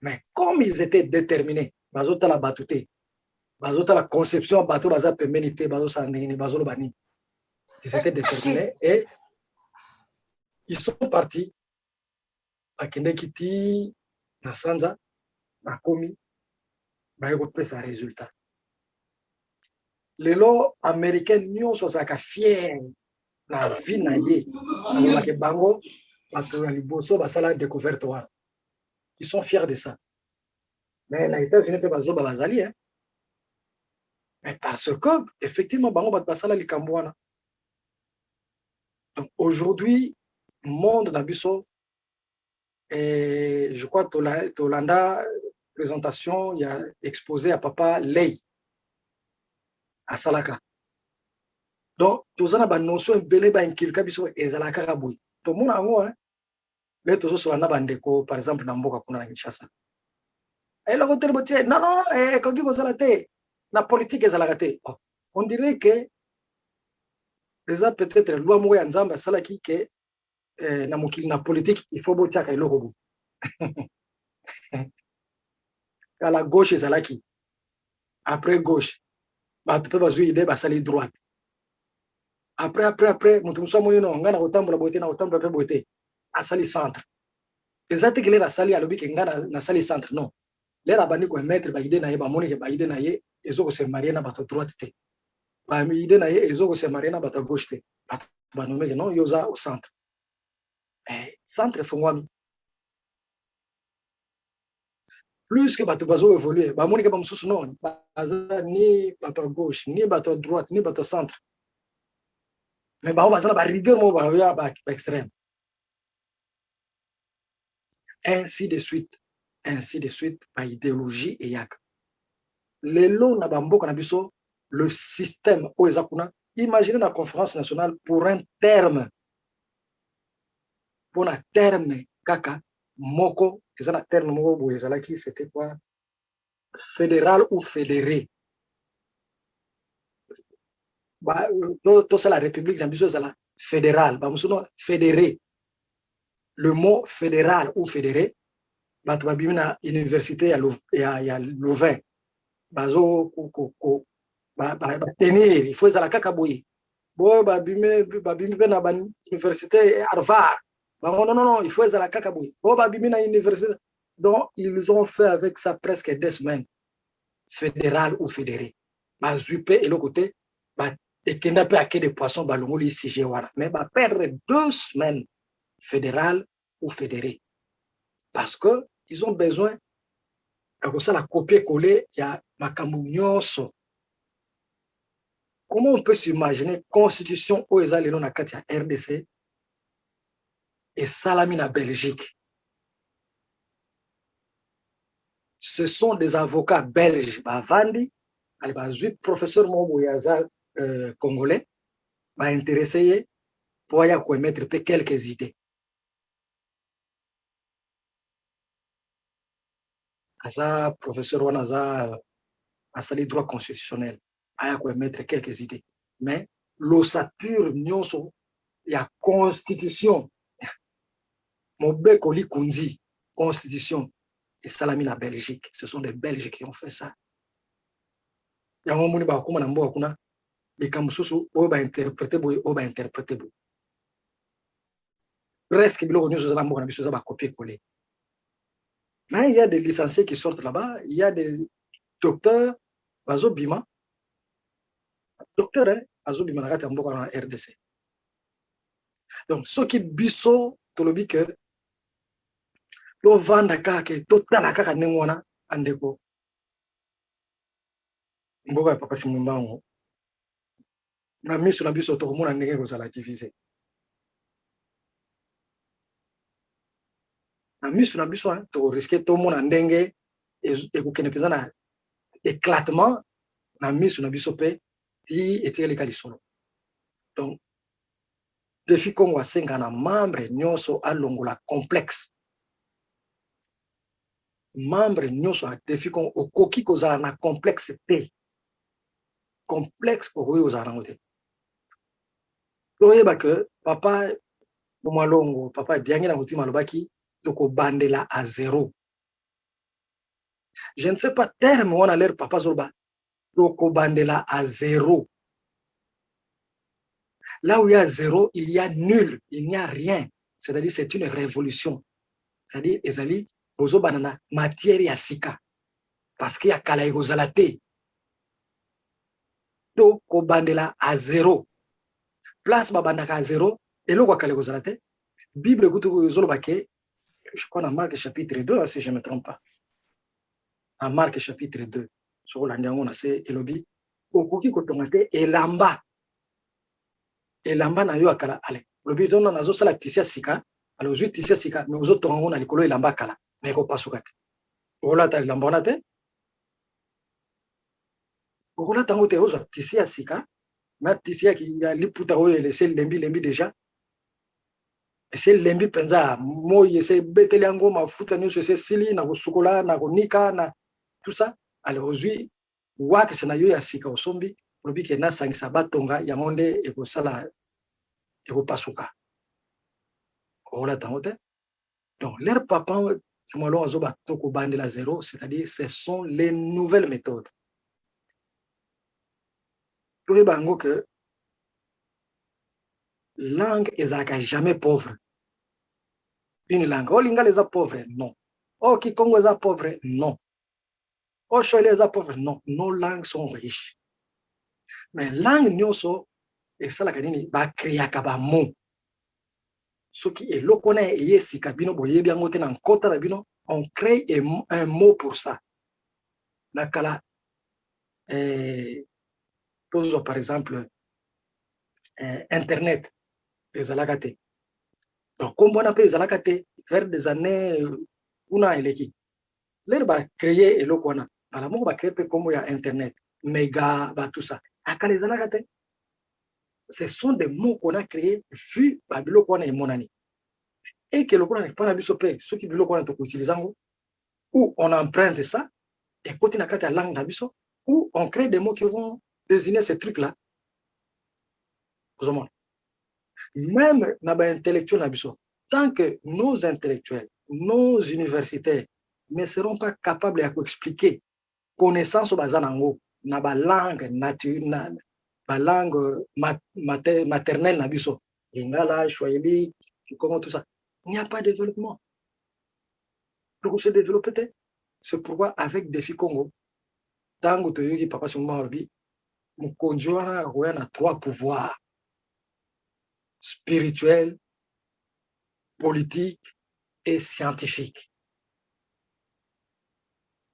Mais comme ils étaient déterminés, bazota la batute. Bazota la conception bato baza pemenité bazo sandini bazo bani. Ils étaient déterminés et ils sont partis à Kendekiti, na Sanza, na Komi, ba yoko pesa résultat. Lelo américain nyonso saka fier na vie na ye. Alors ke bango bato ya liboso basala découverte wana. Ils sont fiers de ça. Mais les États-Unis pe bazo bazali hein. Mais parce que effectivement bango bato basala likambo wana. Donc aujourd'hui monde na biso et je crois Tolanda présentation il y a exposé à papa Lei à Salaka. Donc tozana ba notion belé ba inkilka biso ezalaka kaboui. To mona ngo hein. Les tozo sur na bandeko par exemple na mboka kuna na Kinshasa. Et là côté botie non quand qui kozala te la politique ezalaka te. On dirait que déjà peut-être loi moko ya nzamba salaki que na mokili na politique il faut botiaka eloko bo. À la gauche ezalaki après gauche, tu peux bazuer idée basali droite. Après, mutumso moyino ngana kotambola bote na kotambola pe bote, asali centre. Ezate que la sali alobi ke ngana na sali centre non. Lera bandi ko mettre ba idée na ye ba moni ke ba idée na ye ezoko se marier na bato droite te. Ba idée na ye ezoko se marier na bato gauche te. Ba nomé que non yoza au centre. Centre fongwami. Plus que bato bazo évoluer, ba moni ke ba mususu non, baza ni bato gauche, ni bato droite, ni bato centre. Mais ba baza na ba rigueur mo ba ya ba extrême. Ainsi de suite, par idéologie et yak. Lelo na bamboka na biso, le système oezakuna, imaginez la conférence nationale pour un terme, pour un terme, kaka, moko, c'est un terme moko, c'était quoi? Fédéral ou fédéré. Tout ça, la République, na biso, c'est la fédérale, fédéré. Le mot fédéral ou fédéré, tu vas bien université à Louvain. Bazo tenir, il faut ça la kakaboui. Bon, babime na ban université Harvard. Non, il faut ça la kakaboui. Bon, babime na université. Donc, ils ont fait avec ça presque 2 semaines. Fédéral ou fédéré. Bazupe et le côté, et qu'il n'a pas acquis de poissons, balongoli si mais perdre 2 semaines fédéral ou fédéré. Parce que ils ont besoin comme ça la copier-coller, il y a makambo nyonso. Comment on peut s'imaginer constitution aux alliés na kati ya RDC et salami na Belgique? Ce sont des avocats belges, bavandi, bazui professeur Mobo Yaza congolais, ba intéressé pour y mettre quelques idées. Asa professeur Wanaza asali droit constitutionnel, aya mettre quelques idées. Mais l'ossature nyonso ya constitution Mobekoli Kunzi, constitution et salami la Belgique, ce sont des Belges qui ont fait ça. Ya ngomuni ba kuma na mboka kuna bikamususu o ba interpréter boy o ba interpréter boy. Presque biloko nyonso za mboka na biso za ba copier coller. Mais il y a des licenciés qui sortent là-bas, il y a des docteurs bazo bima. Docteur bazo bima na kati mboka na RDC. Donc ceux qui biso tolobi que lo vanda kaka totala kaka nengwana andeko mboka ya papa Simumbango na miso na biso to komona ndenge ko sala diviser na miso na biso to risquer to mona ndenge e ko kene peza na éclatement na miso na biso pe ti eteli kalisolo. Donc défi Congo asenga na membre nyonso alongola complexe. Membre nyonso a défi Congo okoki kozala na complexe te. Complexe okoki kozala nango te. Toyeba que papa Momalongo, papa Diangi na mutima lobaki toko bandela à 0. Je ne sais pas terme on a l'air papa Zolba toko bandela à 0. Là où il y a 0, il y a nul, il n'y a rien. C'est-à-dire c'est une révolution. C'est-à-dire ezali bozo banana matière ya sika parce qu'il y a kala egozalate. Toko bandela à 0. Place babandaka à 0 et le kala egozalate. Bible kutu zolobake je crois dans Marc chapitre 2 si je ne me trompe pas. En Marc chapitre 2 sur la ndango na se elobi okoki kotongate elamba na yo akala ale lobi tono nazo sala tisia sika alors ozwi tisia sika mais ozo tongo na likolo elamba kala mais ko pasuka te olata elamba na te okolata ngo te ozo tisia sika na tisia ki ya liputa oyo laisser lembi déjà et c'est lembi penza moi c'est beteli yango mafuta nyonso c'est sili na kosukola na konika na tout ça alors ozwi wakisa na yo ya sika osombi lobi ke na sangisa batonga ya monde ekosala ekopasuka ola tangote. Donc leur papa Fumalo azoba toko bandela 0, c'est-à-dire ce sont les nouvelles méthodes. bango que langue ezalaka jamais pauvre. Une langue. Oh, lingala eza pauvre? Non. Oh, Kikongo eza pauvre? Non. Oh, Choile eza pauvre? Non. Nos langues sont riches. Mais langue nyonso esalaka nini bakreaka bamo. Soki eloko na eyesika bino boyebi yango te na nkota na bino, on crée un mot pour ça. Nakala tozwa par exemple internet ezalaka te. Donc kombo na pe ezalaka te vers des années una eleki. L'air ba créer eloko wana. Ala moko ba créer pe kombo ya internet, méga ba tout ça. Akala ezalaka te. Ce sont des mots qu'on a créés vu par biloko wana emonani. Et que le qu'on a pas na biso pe ceux qui biloko wana to utiliser ou on emprunte ça et côté na kata langue na biso ou on crée des mots qui vont désigner ces trucs là. Même na ba intellectuel na biso, tant que nos intellectuels, nos universitaires ne seront pas capables d'expliquer connaissance au bazanango na ba langue naturelle, ba langue maternelle na biso, lingala, swahili, comment tout ça, il n'y a pas de développement. Pour se développer, c'est pourquoi avec Défi Congo, tango to yoki papa suma obi, mon conjoint a trois pouvoirs: spirituel, politique et scientifique.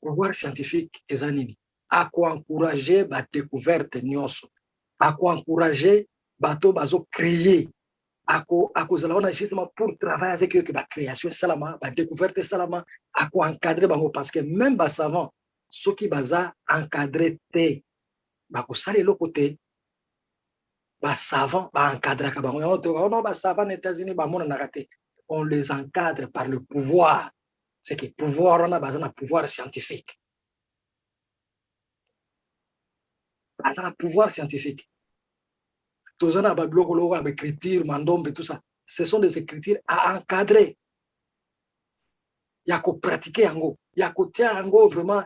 Pouvoir scientifique est anini. À quoi encourager la découverte nyonso. À quoi encourager bateau bazo créer. À cause de la justement pour travailler avec eux que la création salama, la découverte salama, à quoi encadrer bango parce que même bas savant, ceux qui baza encadrer te, bako sale lo côté, bas savant, bas encadrer ka bango. Non bas savant aux États-Unis ba mona nakate. On les encadre par le pouvoir. C'est que pouvoir on a besoin d'un pouvoir scientifique. Besoin d'un pouvoir scientifique. Tous on a babloko avec écriture, mandombe et tout ça. Ce sont des écritures à encadrer. Il y a qu'à pratiquer yango. Il y a qu'à tiens yango vraiment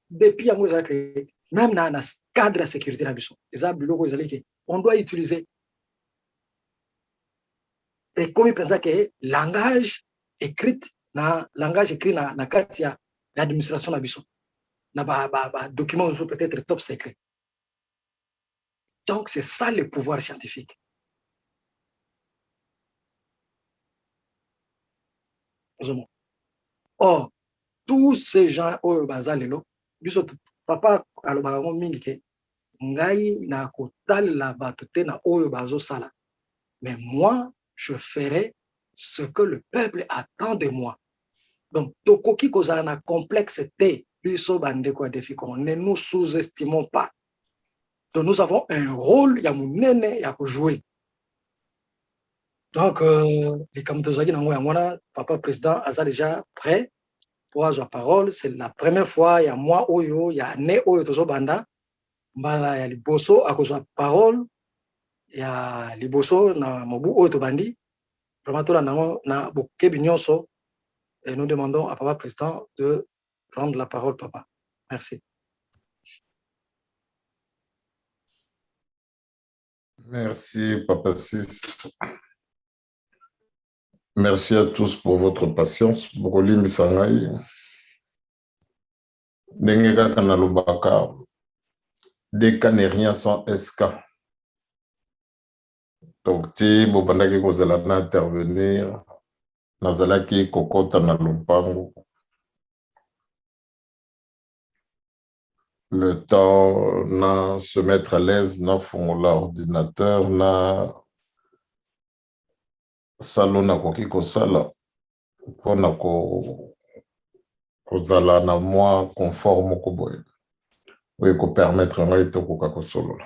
depuis yango ça créé. Même dans le cadre de sécurité na biso. On doit utiliser. Et comme il pense que langage écrit na katia l'administration na biso na ba documents peut-être top secret. Donc c'est ça le pouvoir scientifique. Or tous ces gens au bazalelo biso papa alobaka mingi ke ngai na kotala bato te na oyo bazo sala, mais moi je ferai ce que le peuple attend de moi. Donc, tokoki kozala na complexité, biso bande kwa Défi Congo, ne nous sous-estimons pas. Donc, nous avons un rôle, ya munene, ya jouer. Donc, les Kamtozaki Nangwana, papa président, a déjà prêt pour avoir la parole. C'est la première fois, il y a moi, Oyo, il y a Né Oyo Tozo Banda, Mbala, il y a Liboso, à cause de la parole, il y a Liboso, na Mobu Oyo Tobandi, vraiment, na Bokebi Nyonso. Et nous demandons à Papa Président de prendre la parole, Papa. Merci. Merci, Papa Sis. Merci à tous pour votre patience. Bokolim Sangai. Nengeka Kanalubaka. Deka n'est rien sans SK. Donc, ti Bobandaki Kozalana intervenir. Nazalaki Kokota na Lupango. Le temps na se mettre à l'aise na fond l'ordinateur na salon na koki kosala pona ko kozala na moi conforme ko boye oui ko permettre ngai to koka kosolo.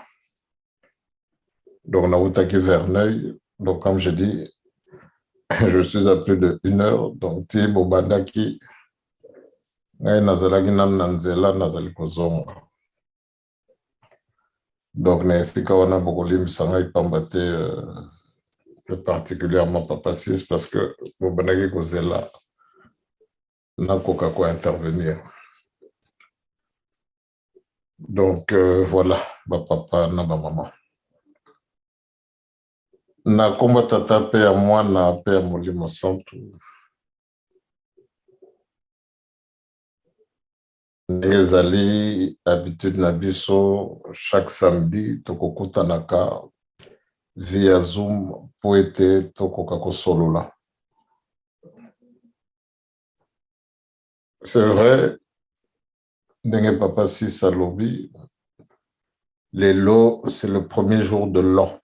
Donc na utaki Verneuil, donc comme je dis je suis à plus de 1 heure, donc ti bobandaki ngai nazalaki na nzela nazali kozonga. Donc nesika wana bokolimisa ngai pambate plus particulièrement Papa Sis parce que bobandaki kozela nakoka ko intervenir. Donc, voilà, ma papa, na ma maman. Na komba tata pe ya mwana pe ya molimo santu. Ndenge ezali habitude na biso chaque samedi tokokutanaka via Zoom po ete tokoka kosolola. C'est vrai, ndenge papa Sis alobi, lelo c'est le premier jour de l'an.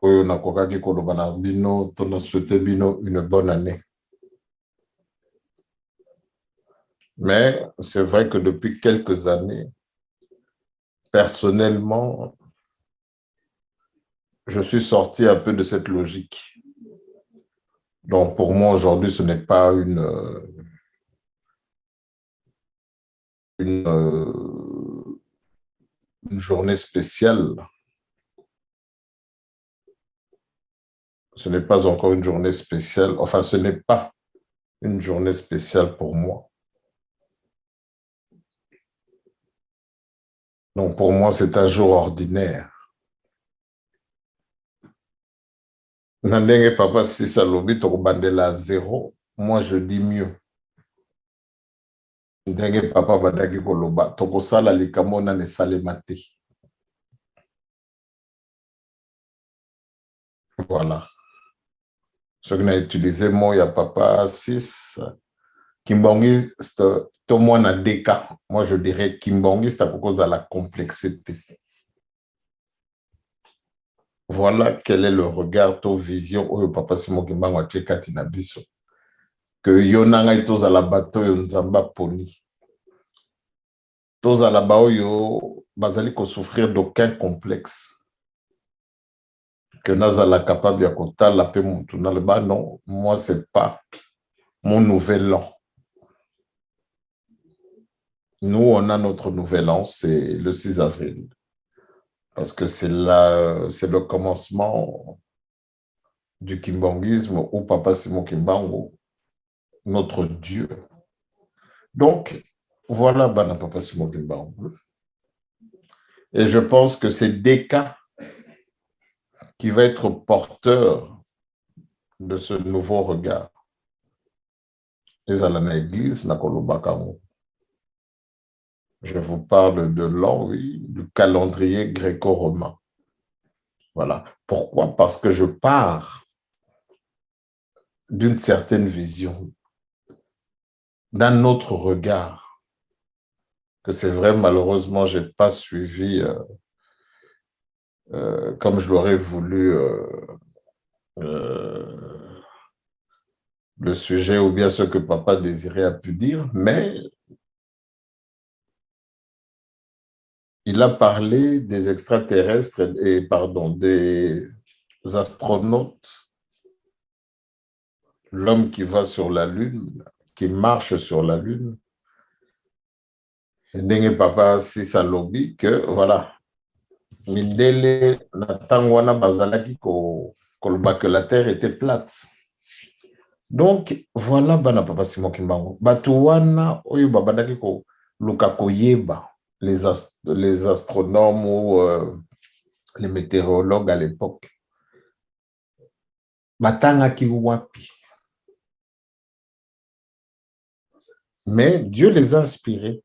Oyo nakokaki koloba na bino to na souhaiter bino une bonne année. Mais c'est vrai que depuis quelques années, personnellement, je suis sorti un peu de cette logique. Donc pour moi aujourd'hui, ce n'est pas une journée spéciale. Ce n'est pas encore une journée spéciale. Enfin, ce n'est pas une journée spéciale pour moi. Donc, pour moi, c'est un jour ordinaire. Nandenge papa si salobi tokobandela zéro, moi je dis mieux. Ndenge papa badaki koloba tokosala likambo na esalema te. Voilà. Ce que n'a utilisé moi ya papa 6 Kimbongi to mwana deka. Moi je dirais Kimbongi c'est à cause de la complexité. Voilà quel est le regard, to vision, oyo papa Simon Kimbango a tchekati na biso. Que yonanga itoza la bato yo nzamba poni. Toza la ba oyo bazali ko souffrir d'aucun complexe. Que nazala capable ya kotala pe mutu na le ba non, moi c'est pas mon nouvel an. Nous on a notre nouvel an, c'est le 6 avril. Parce que c'est le commencement du kimbongisme où papa Simon Kimbango, notre Dieu. Donc, voilà Bana papa Simon Kimbango. Et je pense que c'est Deka qui va être porteur de ce nouveau regard. Les à l'église, je vous parle de l'an, oui, du calendrier gréco-romain. Voilà. Pourquoi? Parce que je pars d'une certaine vision, d'un autre regard, que c'est vrai, malheureusement, je n'ai pas suivi comme je l'aurais voulu le sujet ou bien ce que papa désirait a pu dire, mais il a parlé des extraterrestres et, pardon, des astronautes, l'homme qui va sur la Lune, qui marche sur la Lune. Et ndenge papa si ça lobby que voilà, mindele natangwana bazalaki koloba que la terre était plate. Donc voilà bana papa Simon Kimbango. Batuwana oyo babandaki ko luka koyeba les astronomes ou les météorologues à l'époque. Batangaki wapi. Mais Dieu les a inspirés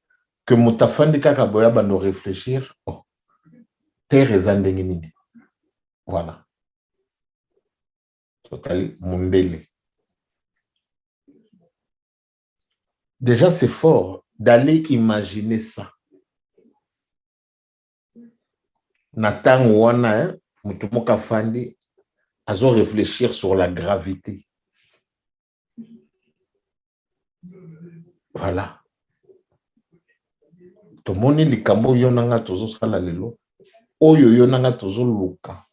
que mutafandi kaka boya bano réfléchir. Oh, terre ezandenge nini. Voilà. Totali mundele. Déjà, c'est fort d'aller imaginer ça. Nathan wana, mutumoka fandi, azo réfléchir sur la gravité. Voilà. Tomoni likambo yonanga tozo sala lelo. Oyo yonanga tozo luka.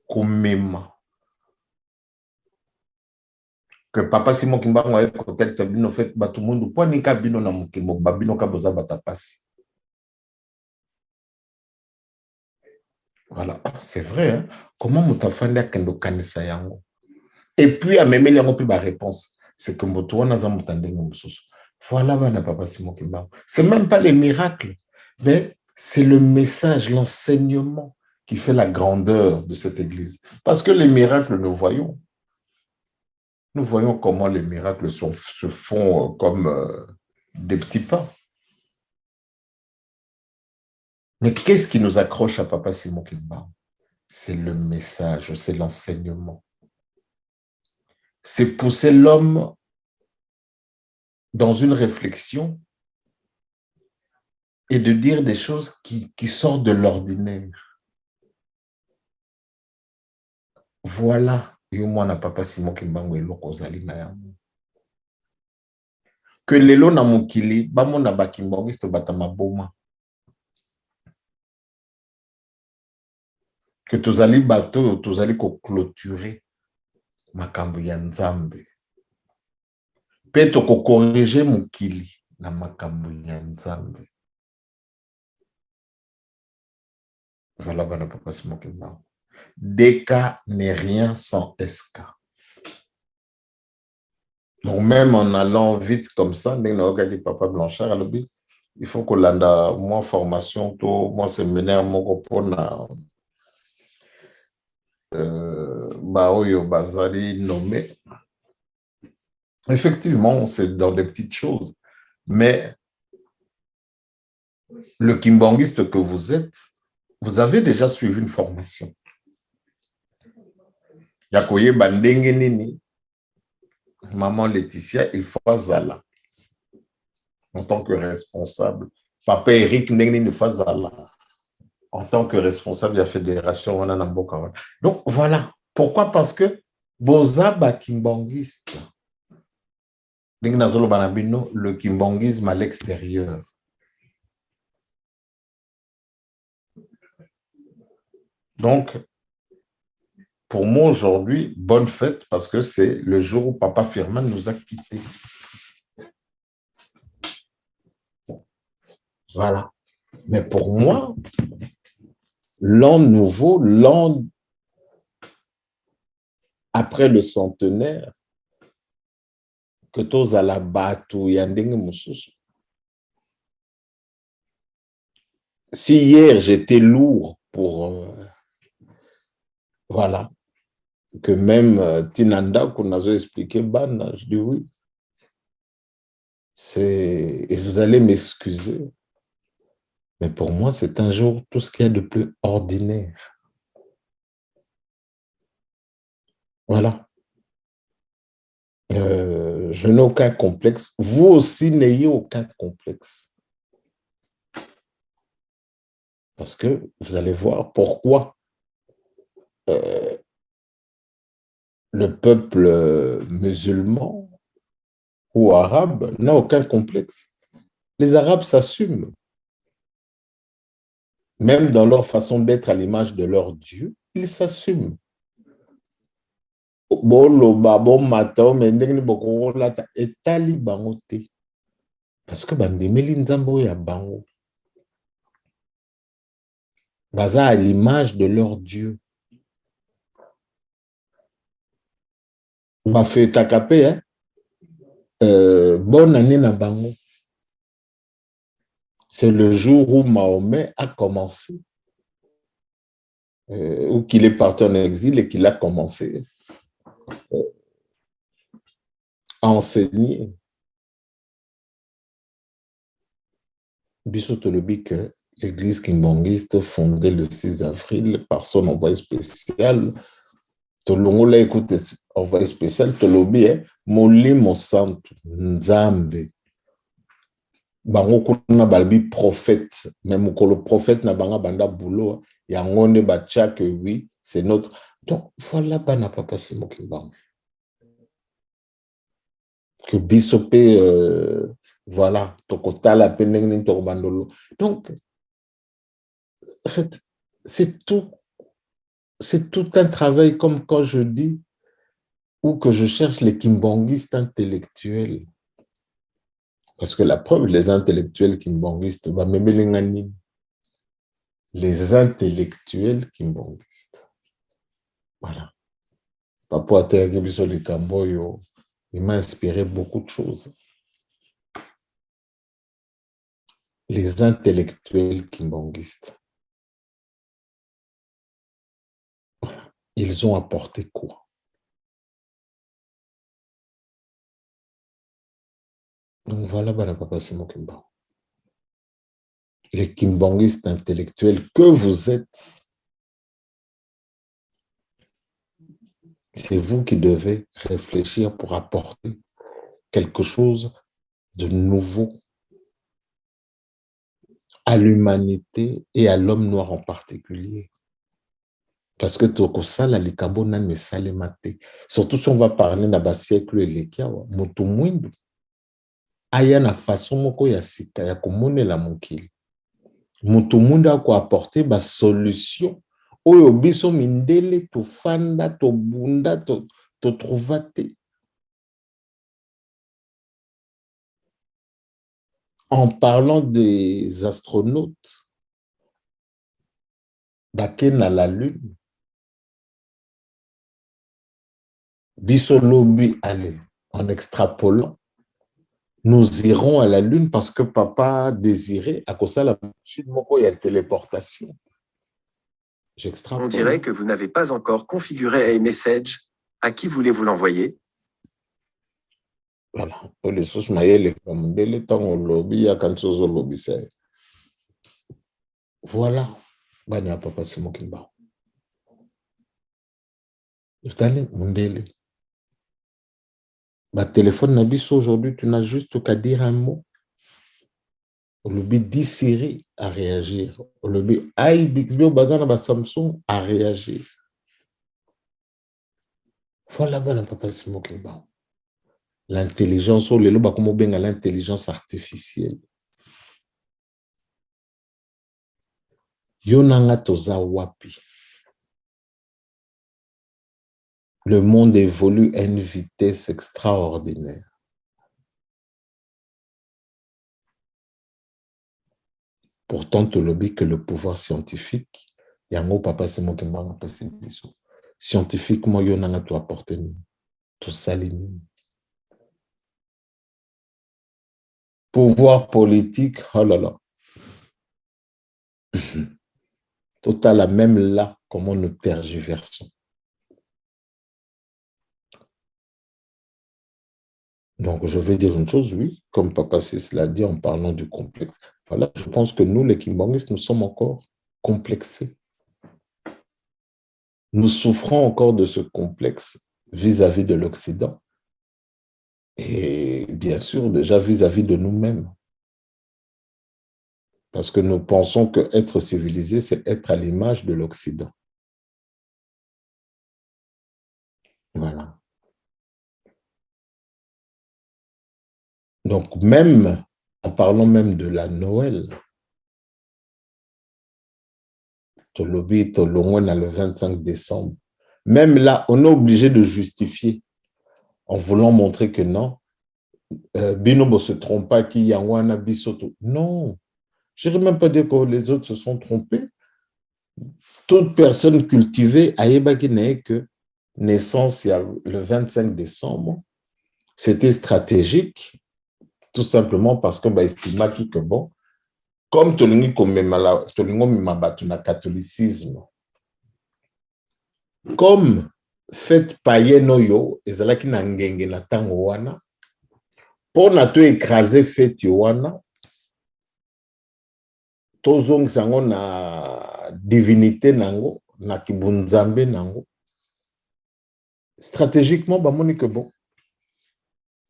Komema. Que papa Simon Kimbango a peut-être sabino fait batu mundu po ni kabino na mukimbo babino kaboza batapasi. Voilà, c'est vrai. Hein? Comment mutafandi akendo kanisa yango? Et puis à memeli yango pi ba réponse. c'est que Motoana Zamutande Moussos. Voilà, Papa Simon Kimbangu. C'est même pas les miracles, mais c'est le message, l'enseignement qui fait la grandeur de cette église. Parce que les miracles, nous voyons comment les miracles se font comme des petits pas. Mais qu'est-ce qui nous accroche à Papa Simon Kimbangu? C'est le message, c'est l'enseignement. C'est pousser l'homme dans une réflexion et de dire des choses qui sortent de l'ordinaire. Voilà, yo mwana Papa Simon Kimbangu eloko ozali na yango. Que lelo na mokili bamona bakimbangiste bata maboma. Que tozali bato, tozali ko clôturer makambo ya Nzambe. Pe toko corriger mokili na makambo ya Nzambe. Voilà, bana Papa Simon Kimbangu. DK n'est rien sans SK. Donc même en allant vite comme ça, Papa Blanchard, il faut qu'on landa moi formation, moi séminaire, mon repos Baoyo Bazali nommé. Effectivement, c'est dans des petites choses. Mais le kimbangiste que vous êtes, vous avez déjà suivi une formation. Yakoye Bandenge Nini, Maman Laetitia, il faut Zala. En tant que responsable. Papa Eric Nini Fazala. En tant que responsable de la fédération. Donc voilà. Pourquoi? Parce que Boza Bakimbangiste. Le kimbangisme à l'extérieur. Donc, pour moi aujourd'hui, bonne fête parce que c'est le jour où Papa Firmin nous a quittés. Voilà. Mais pour moi, l'an nouveau, l'an après le centenaire, que tous à la batou yandenge mususu. Si hier j'étais lourd pour voilà, que même Tinanda qu'on a expliqué, je dis oui. Et vous allez m'excuser. Mais pour moi, c'est un jour tout ce qu'il y a de plus ordinaire. Voilà. Je n'ai aucun complexe. Vous aussi, n'ayez aucun complexe. Parce que vous allez voir pourquoi le peuple musulman ou arabe n'a aucun complexe. Les Arabes s'assument. Même dans leur façon d'être à l'image de leur Dieu, ils s'assument. Parce que bandemeli nzambo ya bango baza à l'image de leur Dieu. Bafé takapé bonne année na bango. C'est le jour où Mahomet a commencé, ou qu'il est parti en exil et qu'il a commencé à enseigner. Bissot Tolobi que l'église kimbangiste fondée le 6 avril par son envoyé spécial, Tolongo l'a écouté, envoyé spécial, Tolobi Molimo Santo Nzambe. Bango kuna balbi prophète, même quand le prophète n'a pas banda boulot, y a un bacha que oui, c'est notre. Donc voilà, bana Papa Simon Kimbangu. Que bisopé, voilà, tokota la peine tokobandolo. Donc, en fait, c'est tout un travail, comme quand je dis, ou que je cherche les kimbanguistes intellectuels. Parce que la preuve, les intellectuels kimbanguistes, les intellectuels kimbanguistes. Voilà. Papa Terre Biso de Camboyo, Il m'a inspiré beaucoup de choses. Les intellectuels kimbongistes, ils ont apporté quoi? Donc voilà, Papa Simon Kimbangu. Les kimbongistes intellectuels que vous êtes, c'est vous qui devez réfléchir pour apporter quelque chose de nouveau à l'humanité et à l'homme noir en particulier. Parce que tokosala likambo na mesalemate. Surtout si on va parler na ba siècle elekiawa, moto mwindu aya na façon moko ya sika ya komonela mokili. Moto mwindu ako apporter ba solution oyo biso mindele to fanda to bunda to trouva te. En parlant des astronautes, baken à la Lune, Bissolobi, allez, en extrapolant, nous irons à la Lune parce que papa désirait, à cause de la machine, il y a téléportation. On dirait que vous n'avez pas encore configuré iMessage. À qui voulez-vous l'envoyer? Voilà. Pour les choses, les temps au lobby, il y a quand chose au lobby, c'est. Voilà. Banya papa Simon Kimbangu. Allez, Mundele. Bah, téléphone Nabiso aujourd'hui, tu n'as juste qu'à dire un mot. Au lobby, dit Siri à réagir. Au lobby, aïe, Bixby, au bazar, na Samsung à réagir. Voilà, papa Simon Kimbangu. L'intelligence, ou l'intelligence artificielle. Yonanga toza wapi. Le monde évolue à une vitesse extraordinaire. Pourtant, tu lobby que le pouvoir scientifique, yango papa c'est moi qui m'a passé biso. Scientifiquement, yonanga to apporter ni, to salini. Pouvoir politique, oh là là. Total, même là, comment nous tergiversons. Donc, je vais dire une chose, oui, comme Papa Sis l'a dit en parlant du complexe. Voilà, je pense que nous, les Kimbanguistes, nous sommes encore complexés. Nous souffrons encore de ce complexe vis-à-vis de l'Occident. Et bien sûr, déjà vis-à-vis de nous-mêmes. Parce que nous pensons qu'être civilisé, c'est être à l'image de l'Occident. Voilà. Donc, même, en parlant même de la Noël, Tolobi, Tolongwen, le 25 décembre, même là, on est obligé de justifier en voulant montrer que non, Binobo ne se trompe pas, qu'il y a un bisoto. Non, je ne vais même pas dire que les autres se sont trompés. Toute personne cultivée a ébaguiné que naissance le 25 décembre, c'était stratégique, tout simplement parce que estima que bon, comme Tolingi Mimabatu na catholicisme, comme fête païenne oyo, ezalaki na ngenge na tango wana, pour na to écraser fête wana, tozong sango na divinité nango, na kibunzambe nango. Stratégiquement, bamoni que bon,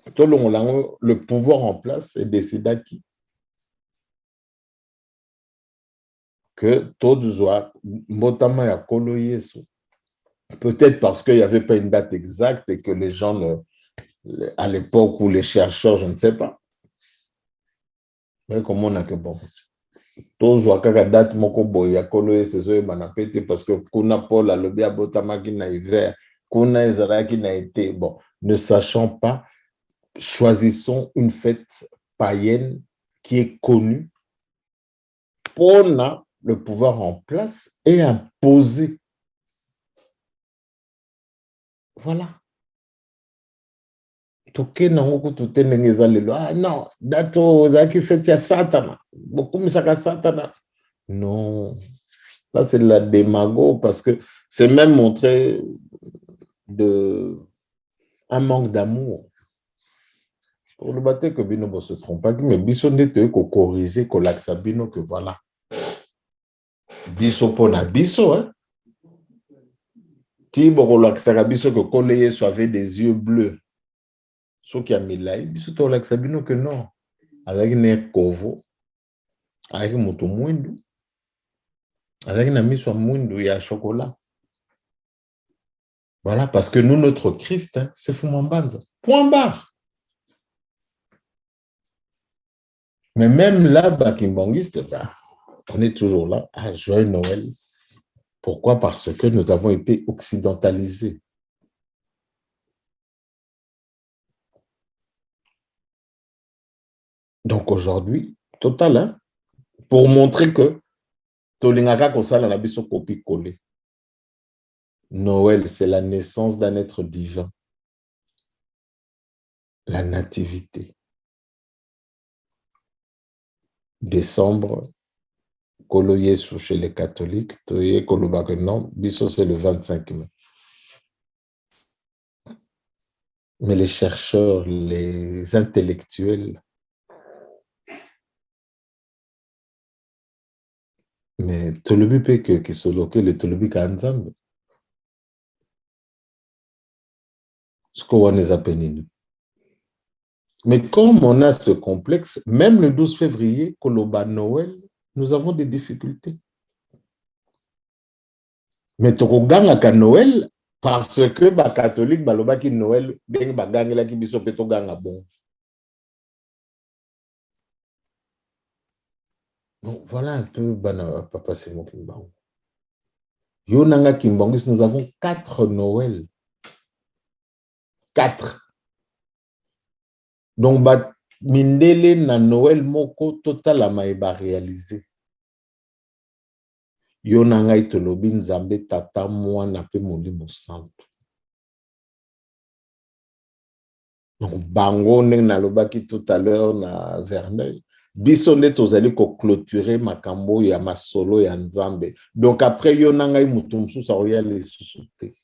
le pouvoir en place est décidé qui que Todzwa, Mbotama ya Kolo Yesu. Peut-être parce qu'il n'y avait pas une date exacte et que les gens, à l'époque où les chercheurs, je ne sais pas. Mais comment on a que bon. Todzwa kaka date moko boya Kolo Yesu manapete parce que kuna Paul a lobby à Botama qui na hiver, kuna ezara qui n'a été bon. Ne sachant pas, choisissons une fête païenne qui est connue pour le pouvoir en place et imposer. Voilà. toke nango kutu ndenge eza lelo. Ah non, dato ozalaki fete ya Satana. Bokumisaka Satana. Non. Là, c'est de la démago parce que c'est même montrer un manque d'amour. Pour le battre que Bino ne se trompe pas, mais Biso n'est qu'on corriger, qu'on l'axe Bino que voilà. Biso pour na Biso, hein. Tibo qu'on l'axe Biso que Koleye soit avec des yeux bleus. Ce qui a mis là, Biso pour l'axe Bino que non. Avec une kovo, avec un moto mouindou, avec une amie soit mouindou, il y a chocolat. Voilà, parce que nous, notre Christ, hein, c'est Fumambanza. Point barre. Mais même là, Bakimbangiste, on est toujours là. Ah, joyeux Noël. Pourquoi? Parce que nous avons été occidentalisés. Donc aujourd'hui, total, hein, pour montrer que Tolingaka Kosala la biso copie collée. Noël, c'est la naissance d'un être divin. La nativité. Décembre, Kolo Yesu chez les catholiques, Toye Kolo non, biso c'est le 25 mai. Mais les chercheurs, les intellectuels, mais Tolobi peut qui se loque le Tolobi Kanzambe. Ce qu'on les appelle. Mais comme on a ce complexe, même le 12 février, Koloba Noël, nous avons des difficultés. Mais Tokoganga ka Noël, parce que les catholiques, baloba ki Noël, ben baganga la ki biso peto ganga bon. Donc voilà un peu, Papa Simon Kimbangu. Yonanga Kimbangis, nous avons 4 Noël. 4. Donc, mindele na Noël moko total a maïba réalisé. Yonanga itolobi nzambe tata moi na pe molimo santo. Donc, bango na lobaki tout à l'heure na Verneuil. Biso nde tozali ko clôturer makambo ya masolo ya nzambe. Donc après yonanga mutu mususu akoya lisusu te.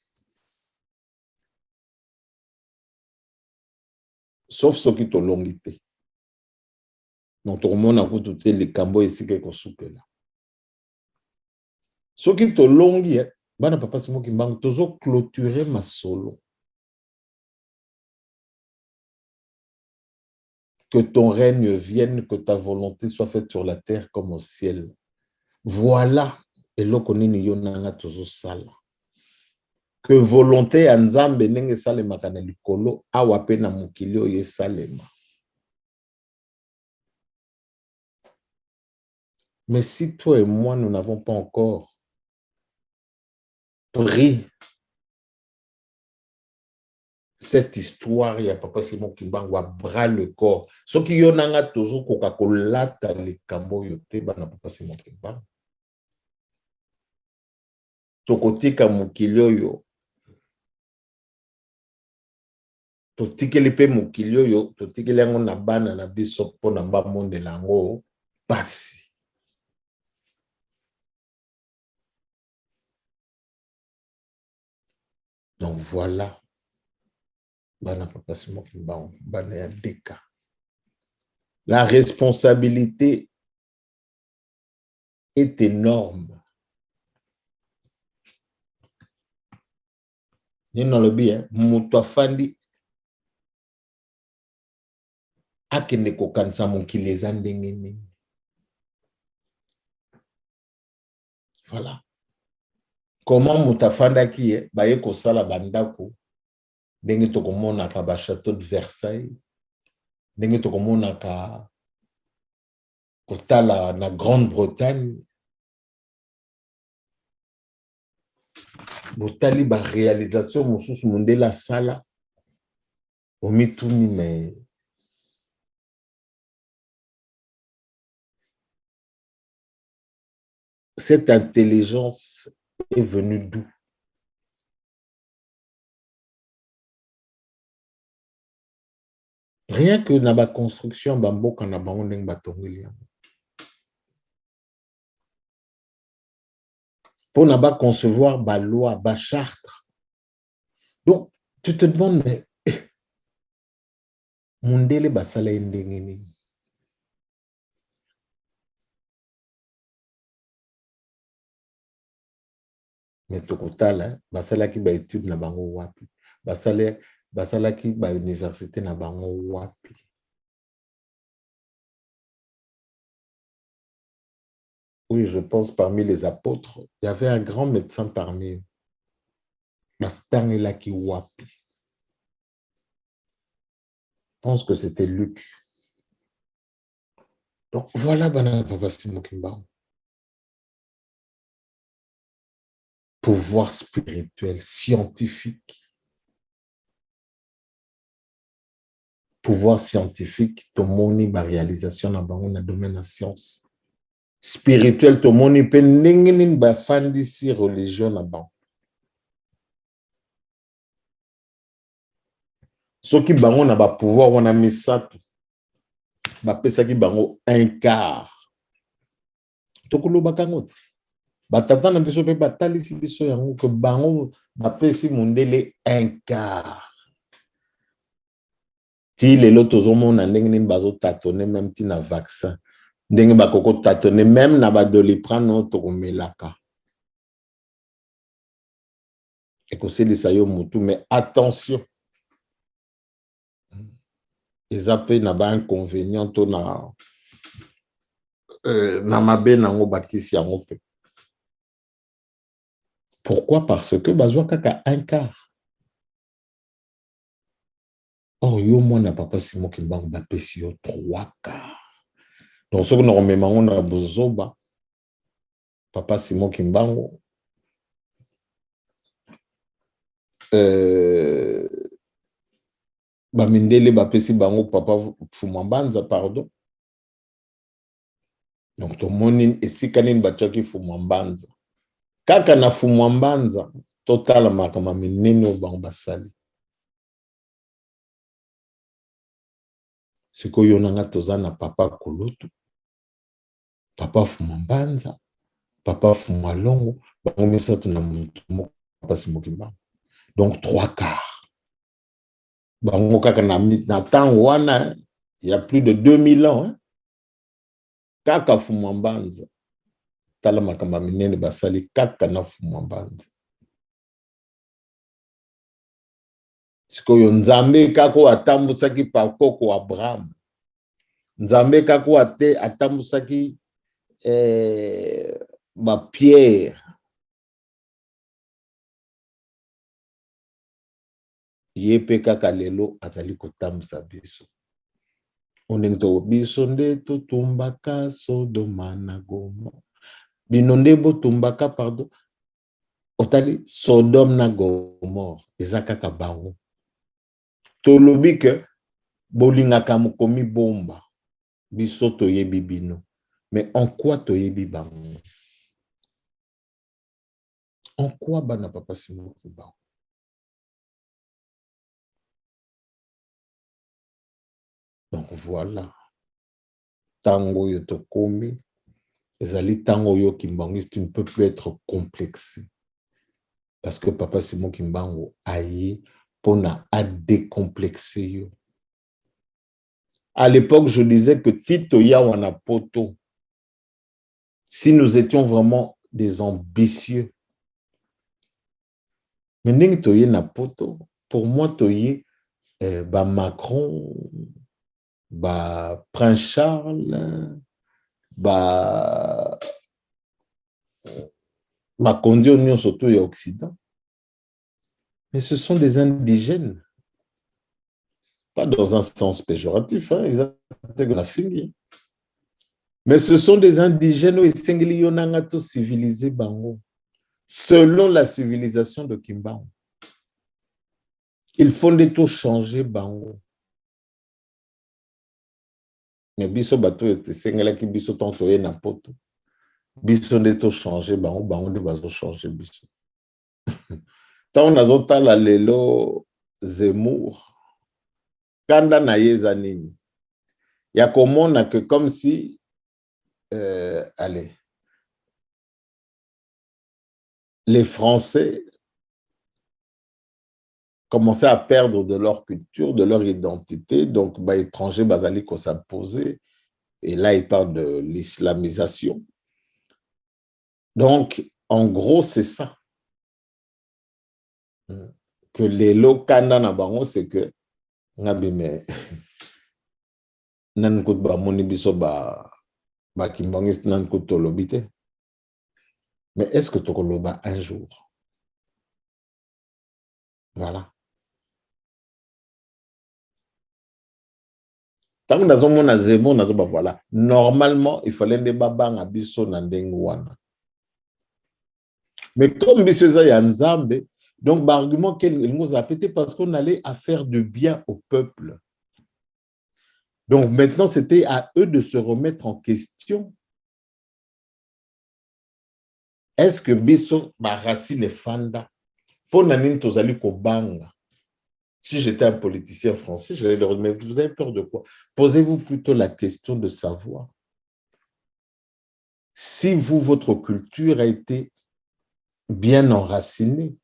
Sauf ceux qui t'ont longité. Donc, tout le monde a coûté les cambo ici qui est là. Ceux qui t'ont longé, bana papa c'est moi qui m'a toujours clôturé ma solo. Que ton règne vienne, que ta volonté soit faite sur la terre comme au ciel. Voilà. Et là, qu'on est yonanga toujours sale. Que volonté anzambe nenge salema kana likolo awape na mukilio ye salema. Mais si toi et moi, nous n'avons pas encore pris cette histoire, il y a papa Simon Kimbangu à bras le corps. Ce qui y en a toujours Coca-Cola, les cambo yote, bana papa Simon Kimbangu. Tokoti kamukilio yo. Totikeli pe mukilio yo, totikeli yango na bana na biso po na ba monde lango pasi. Donc voilà. Bana papa Simon Kimbangu, bana ya deka. La responsabilité est énorme. Ni dans le bien, mutu afandi akende kokanisa mokili eza ndenge nini. Voilà. Comment mutu afandaki baye kosala bandako ndenge tokomonaka ba château de Versailles, ndenge tokomonaka kotala na Grande-Bretagne. Botali ba réalisation mosusu mondela sala omituni mais cette intelligence est venue d'où? Rien que na ba construction bamboka na bango ndenge batongeli yango. Pour na ba concevoir ba loi, ba charte. Donc, tu te demandes, mais mundele basala ndenge nini? Mais tokotala, basalaki ba étude na bango wapi? Basalaki ba université na bango wapi? Oui, je pense parmi les apôtres, il y avait un grand médecin parmi eux. Bastangelaki wapi. Je pense que c'était Luc. Donc voilà, Bana Papa Simon Kimbangu. Pouvoir spirituel, scientifique. Pouvoir scientifique, tomoni ma réalisation na bango na domaine de science. Spirituel, tomoni pe ninginin ba fandisi religion na bango. Soki bango na ba pouvoir wana misato. Ba pesaki bango un quart. Tokolo bakango. Batata na biso pe batalisi biso yango ke bango ba pesi mundele un quart. Ti lelo tozomona ndenge nini bazo tatone même ti na vaccin. Ndenge bakoko tatone même na ba Doliprane tokomelaka. Ekoselisa yo mutu, mais attention. Eza pe na ba inconvénient to na mabe nango bakisi yango pe. Pourquoi? Parce que bazwa kaka un quart. Oh, yo mwana Papa Simon Kimbangu bapesi yo 3 quarts. Donc ce que nous remettons na bozoba Papa Simon Kimbangu bamindele bapesi bango Papa Fumambanza, pardon. Donc to moni esika nini batiaki Fumambanza. Kaka na Fumambanza total makama minene bango basali. Sikoyo nanga tozana Papa Kulutu, Papa Fumambanza, Papa Fumalongo, bango misato na muntu Papa Simon Kimbangu. Donc 3 quarts. Bango kaka na tango wana, il y a plus de 2000 ans, hein? Kaka Fumambanza. Tala makamba minene basali kaka na Fumambanza. Sikoyo Nzambe kako atambusaki pakoko Abraham. Nzambe kako atambusaki ba Pierre. Yepe kaka lelo azali kotambusa biso. Onengto biso nde tumbaka Sodoma na Gomora. Bino nde botumbaka, pardon. Otali Sodome na Gomora. Eza kaka bango. Tolobi ke bolingaka mokomi bomba. Biso toyebi bino. Mais en quoi toyebi bango? En quoi bana Papa Simon Kimbangu? Donc voilà. Tango yo tokomi. Ezali tango yo Kimbangu, tu ne peux plus être complexé. Parce que Papa Simon Kimbangu aïe pona a décomplexé yo. À l'époque, je disais que Tito ya wana poto. Si nous étions vraiment des ambitieux. Mais n'eng toye na poto. Pour moi, toye ba Macron, ba Prince Charles, ba conduit union surtout et Occident. Mais ce sont des indigènes. Pas dans un sens péjoratif, hein, ils intègrent la fille. Mais ce sont des indigènes où ils civilisés bango. Selon la civilisation de Kimbangu. Il faut tout changer bango. Mais biso bato ete sengela ki biso tonto ye na poto. Biso ndeto changer bango, bango nde bazo changer biso. Tant on a la lelo Zemmour. kanda na yeza nini. Ya komona que comme si allez, les Français commençaient à perdre de leur culture, de leur identité, donc bah, étrangers basali qu'on s'imposait, et là il parle de l'islamisation. Donc en gros c'est ça que les lokanda na bango, c'est que ngabime nan kout ba moni biso ba kimbangiste nan kout tolobite. Mais est-ce que tokoloba un jour? Voilà. Tant que nous avons zémo, nous avons voilà. Normalement, il fallait des babang à biso nandengwana. Mais comme biso ya nzambe, donc l'argument qu'elle nous a pété parce qu'on allait à faire du bien au peuple. Donc maintenant, c'était à eux de se remettre en question. Est-ce que biso barasi les fanda pour nanin tozali ko banga? Si j'étais un politicien français, j'allais leur dire, mais vous avez peur de quoi? Posez-vous plutôt la question de savoir si vous, votre culture a été bien enracinée.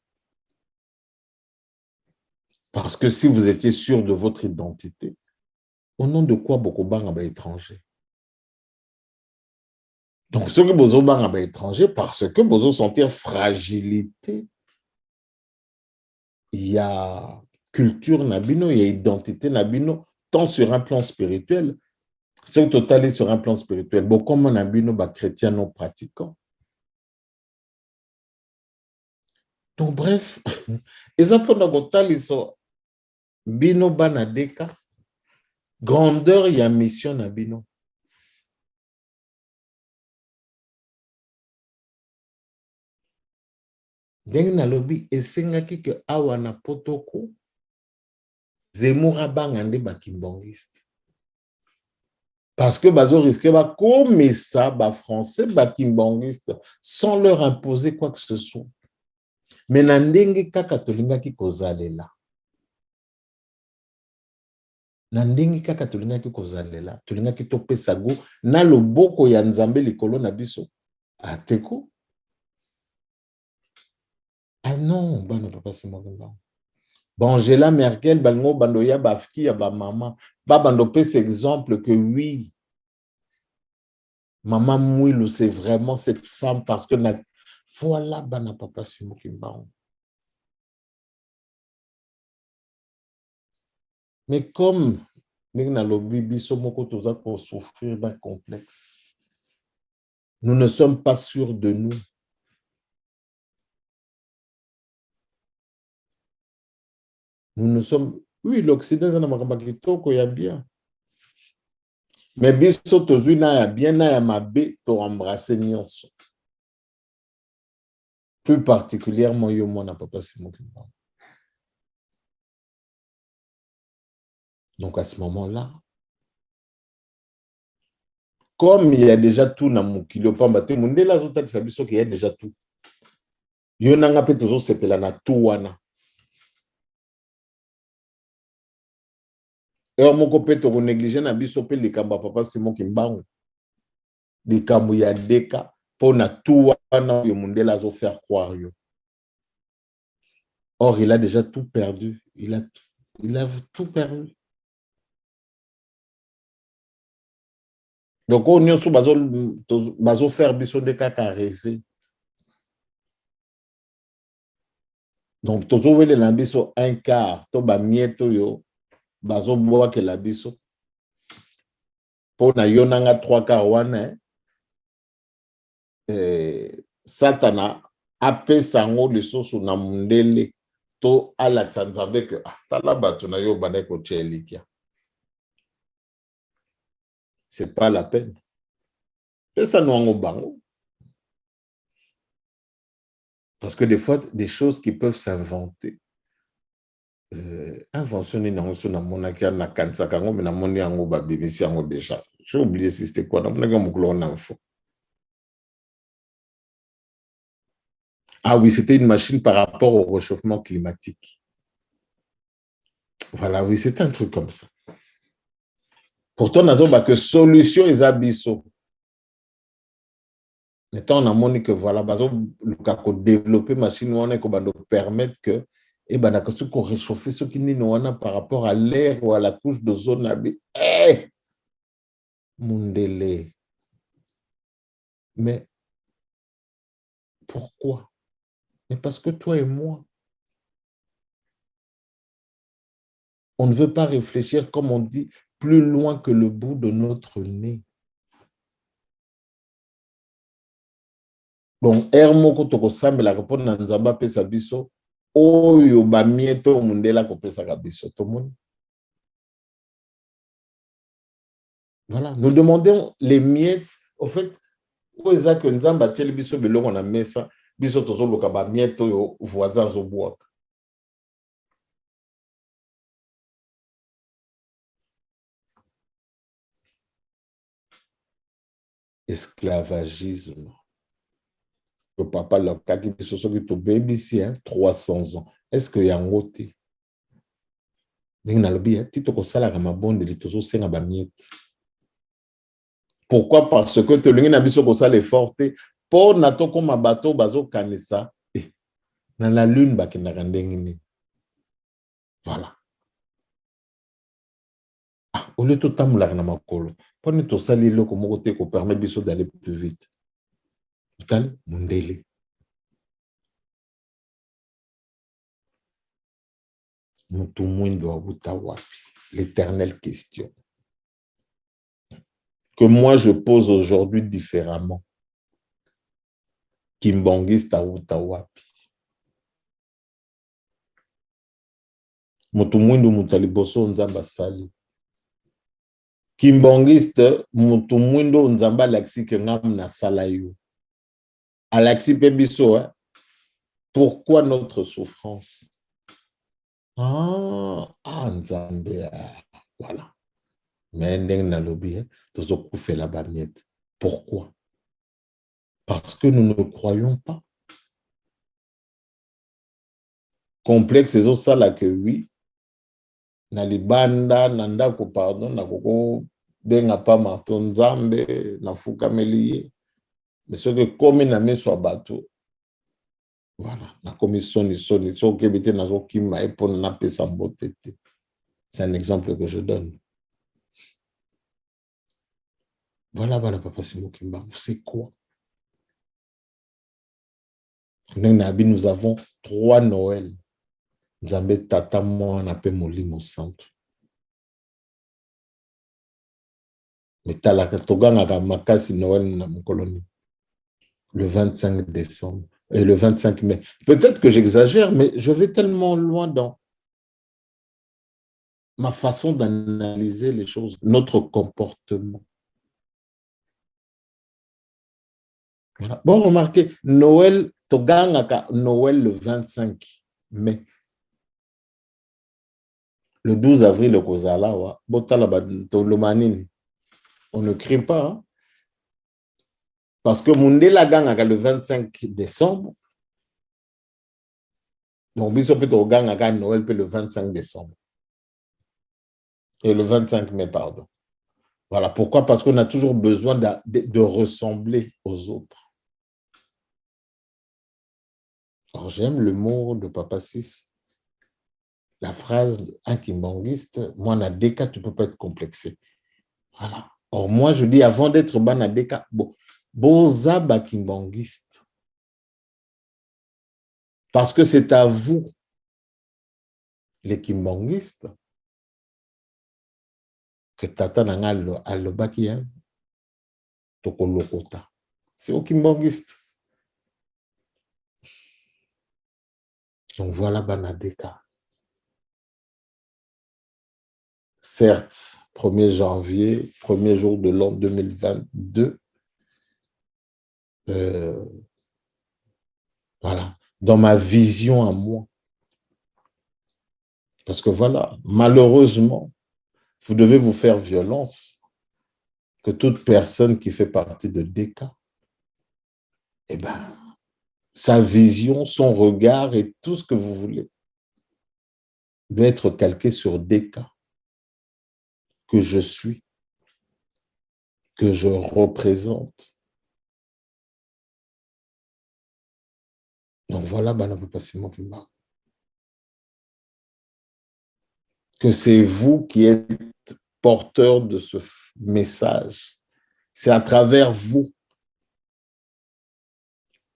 Parce que si vous étiez sûr de votre identité, au nom de quoi Bokobang a étranger? Donc, ce que Bozobang a étranger, parce que Bozo sentir fragilité, il y a culture nabino, il y a identité nabino, tant sur un plan spirituel, c'est total sur un plan spirituel. Bon, comme on a bino chrétien non pratiquant. Donc, bref, les enfants de ils sont bino banadeka, grandeur, il y a mission nabino. Deng na lobi, esengaki ke awa na potoko, Zemmour bangande bakimbongiste. Parce que bazo risqué ba comme ça, ba français bakimbongiste, sans leur imposer quoi que ce soit. Mais nandenge kaka tolingaki kozalela. Nandenge kaka tolingaki kozalela, tolingaki topesa go na loboko ya nzambe likolo na biso. Ateko. Ah non, bana papa c'est moi. Bon, Angela Merkel, bango bandoya bafki ya ba maman, ba bando pèse exemple que oui, maman Mouilou, c'est vraiment cette femme parce que voilà bana papa c'est moi qui m'en. Mais comme nous avons souffrir d'un complexe, nous ne sommes pas sûrs de nous. Nous ne sommes... Oui, l'Occident, il y a bien. Mais biso tozu na ya bien na ya mabe to embrasser nyonso. Plus particulièrement yo mona papa Simon Kimbangu. Donc à ce moment-là, comme il y a déjà tout na mukilo pamba te mundela zota biso qu'il y a déjà tout. Yo nanga pe tozo sepela na tout wana. Et moko pe to négliger na biso pe likamba papa Simon Kimbangu. Likambu ya deka pour na tout wana yo mundela zo faire croire yo. Or il a déjà tout perdu, il a tout perdu. Donc on y bazo faire biso de kaka rêver. Donc tozo wele na biso un quart to ba mieto yo bazo boa ke la biso. Pour na yonanga 3/4 wana Satana ape sango le soso na mundele to Alexandre avec tala bato na yo baneko chelikia. C'est pas la peine. Et ça nous en bango. Parce que des fois, des choses qui peuvent s'inventer. Invention ni nango na monaki na kansa kango mais na moni yango ba BBC yango déjà. J'ai oublié si c'était quoi. Donc na mukolo na info. Ah oui, c'était une machine par rapport au réchauffement climatique. Voilà, oui, c'est un truc comme ça. Pourtant, on a que solution est abisso. Maintenant, on a montré que voilà, le cas de développer machine, on est qu'on permettre que et ben d'accord qu'on réchauffe ce qui nous a par rapport à l'air ou à la couche d'ozone. Eh, Mundele. Mais pourquoi? Mais parce que toi et moi, on ne veut pas réfléchir, comme on dit, plus loin que le bout de notre nez. Donc, Hermoko Tokosambe la réponse dans Nzamba pesa biso, oyo ba mieto mundela ko pesa biso to monde. Voilà, nous demandons les miettes, au fait, où est-ce que Nzamba tell biso belo on a mis ça, biso tozo loka ba mieto yo voisins au bois. Esclavagisme. Le papa l'a kaki biso so ki to baby ici 300 ans. Est-ce que y a un côté? Pourquoi? Parce que tu as biso ko sala effort pour nato comme bateau bazo kanisa dans la lune ba ki ndengini. Voilà. Ah, au lieu de tamula na makolo, pour ne to sali lo ko moko te ko permet biso d'aller plus vite. Total mundele. L'éternelle question que moi je pose aujourd'hui différemment. Kimbangiste à Utawapi. Mutumwindu mutaliboso nzamba sali. Kimbangiste mutumwindu nzamba laksi ke ngam na salayo. Alaksi pebiso, pourquoi notre souffrance? Ah, nzambe, voilà. Mais ndeng na lobi, tozo koufe la bamiette. Pourquoi? Parce que nous ne croyons pas. Complexe, c'est ça là que oui. Na libanda, nanda ko pardon, na koko benga pa marton nzambe, na fuka meliye. Mais ce que comme na meso bateau. Voilà, la commission soni, so kebite na zo kima e pon na pesa mbotete. C'est un exemple que je donne. Voilà, papa Simon Kimba, c'est quoi? Nous avons 3 Noël. Nzambe tata moi na pe molimo santo. Mais talaka toganga makasi Noël na mkoloni. Le 25 décembre et le 25 mai. Peut-être que j'exagère, mais je vais tellement loin dans ma façon d'analyser les choses, notre comportement. Voilà. Bon, remarquez, Noël, toganga Noël le 25 mai. Le 12 avril, le Kozala, on ne crie pas. Hein? Parce que Mundela Ganga le 25 décembre, donc Biso peut Ganga Noël le 25 décembre. Et le 25 mai, pardon. Voilà. Pourquoi? Parce qu'on a toujours besoin de ressembler aux autres. Alors, j'aime le mot de Papa Sis. La phrase un kimbangiste, moi, na deka, tu ne peux pas être complexé. Voilà. Or, moi, je dis, avant d'être ban deka, boza ba kimbangiste. Parce que c'est à vous, les kimbangistes, que tata nanga alobaki tokolokota. C'est aux kimbangistes. Donc, voilà Banadeka. Certes, 1er janvier, premier jour de l'an 2022, voilà, dans ma vision à moi. Parce que voilà, malheureusement, vous devez vous faire violence que toute personne qui fait partie de Deka, eh ben, sa vision, son regard et tout ce que vous voulez doit être calqué sur Deka, que je suis, que je représente. Donc voilà, on peut passer mon climat. Que c'est vous qui êtes porteur de ce message. C'est à travers vous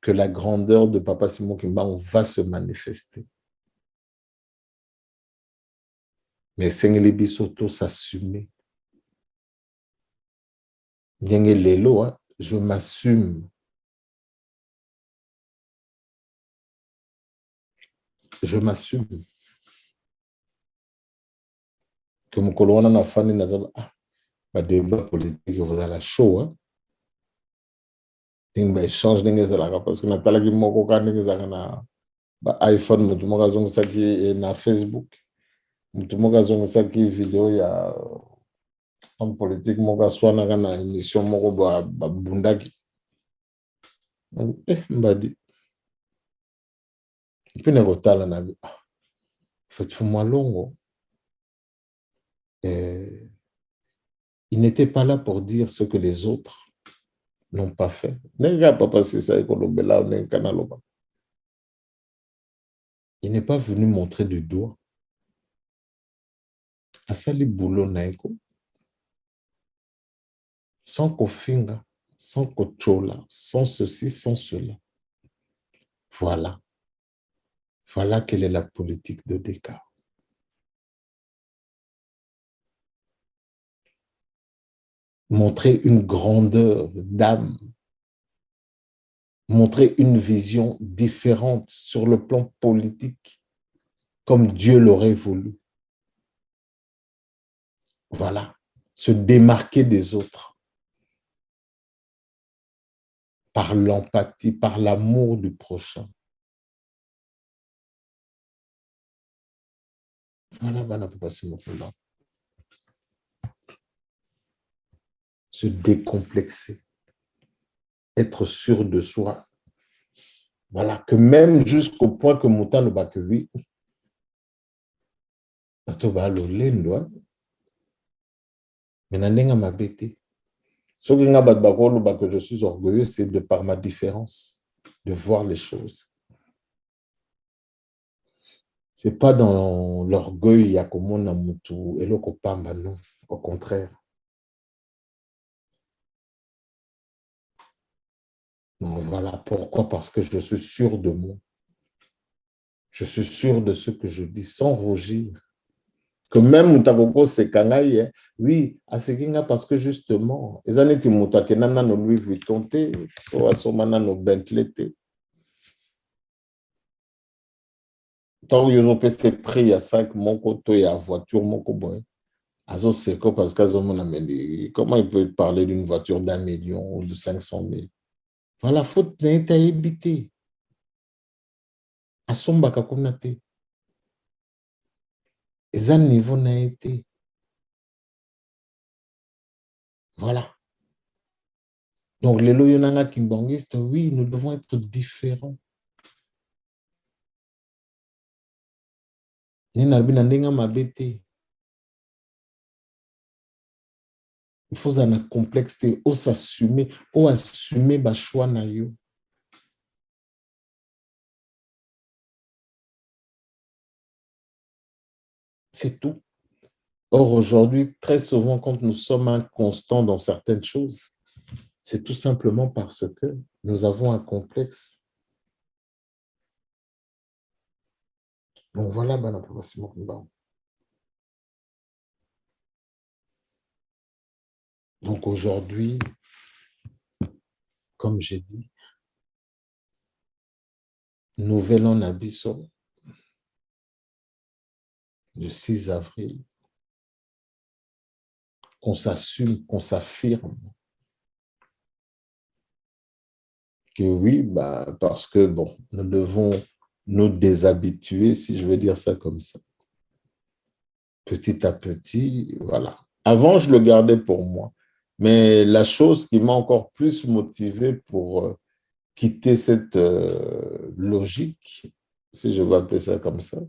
que la grandeur de Papa Simon Kimbangu va se manifester. Mais Sengeli Bisoto s'assumer. Lelo, je m'assume. Je m'assume. Que mon colonne n'a pas de débat politique, vous avez la show. Il échange parce que Nathalie Moko na iPhone, mutu moka zongisaki na Facebook, mutu moka zongisaki vidéo ya homme politique moka swanaka na émission moko babundaki. Mbadi. Puis ne kotala na bi. Faites-moi longo. Il n'était pas là pour dire ce que les autres n'ont pas fait. Il n'est pas venu montrer du doigt. Asali boulot naiko. Sans kofinga, sans kochola, sans ceci, sans cela. Voilà. Voilà quelle est la politique de Descartes. Montrer une grandeur d'âme, montrer une vision différente sur le plan politique, comme Dieu l'aurait voulu. Voilà, se démarquer des autres par l'empathie, par l'amour du prochain. Voilà, on peut passer mon plan. Se décomplexer, être sûr de soi. Voilà, que même jusqu'au point que Mouta ne bat que oui, mais que je suis orgueilleux, c'est de par ma différence, de voir les choses. Ce n'est pas dans l'orgueil, Yakomona Moutou et Lokopamba, non, au contraire. Donc voilà pourquoi, parce que je suis sûr de moi. Je suis sûr de ce que je dis sans rougir. Que même Moutakoko c'est Kangaï, oui, à Sekinga parce que justement, les années Timouta Kenana no Louis Vuitton, ou à Somana no Bentley. Tant que je peux prix à 5 mon côté et à voiture, mon coboy. Azo Seko parce que comment il peut parler d'une voiture d'1 million ou de 500 000? Voilà, faute n'a été habité. À Sombaka Konate. Et un niveau n'a été. Voilà. Donc, les loyonanga kimbanguistes, oui, nous devons être différents. Il faut un complexité, ou s'assumer, ou assumer ba choix na yo. C'est tout. Or, aujourd'hui, très souvent, quand nous sommes inconstants dans certaines choses, c'est tout simplement parce que nous avons un complexe. Donc voilà, donc aujourd'hui, comme j'ai dit, nouvel an Nabiso, le 6 avril, qu'on s'assume, qu'on s'affirme. Que oui, parce que bon, nous devons nous déshabituer, si je veux dire ça comme ça. Petit à petit, voilà. Avant, je le gardais pour moi. Mais la chose qui m'a encore plus motivé pour quitter cette logique, si je veux appeler ça comme ça,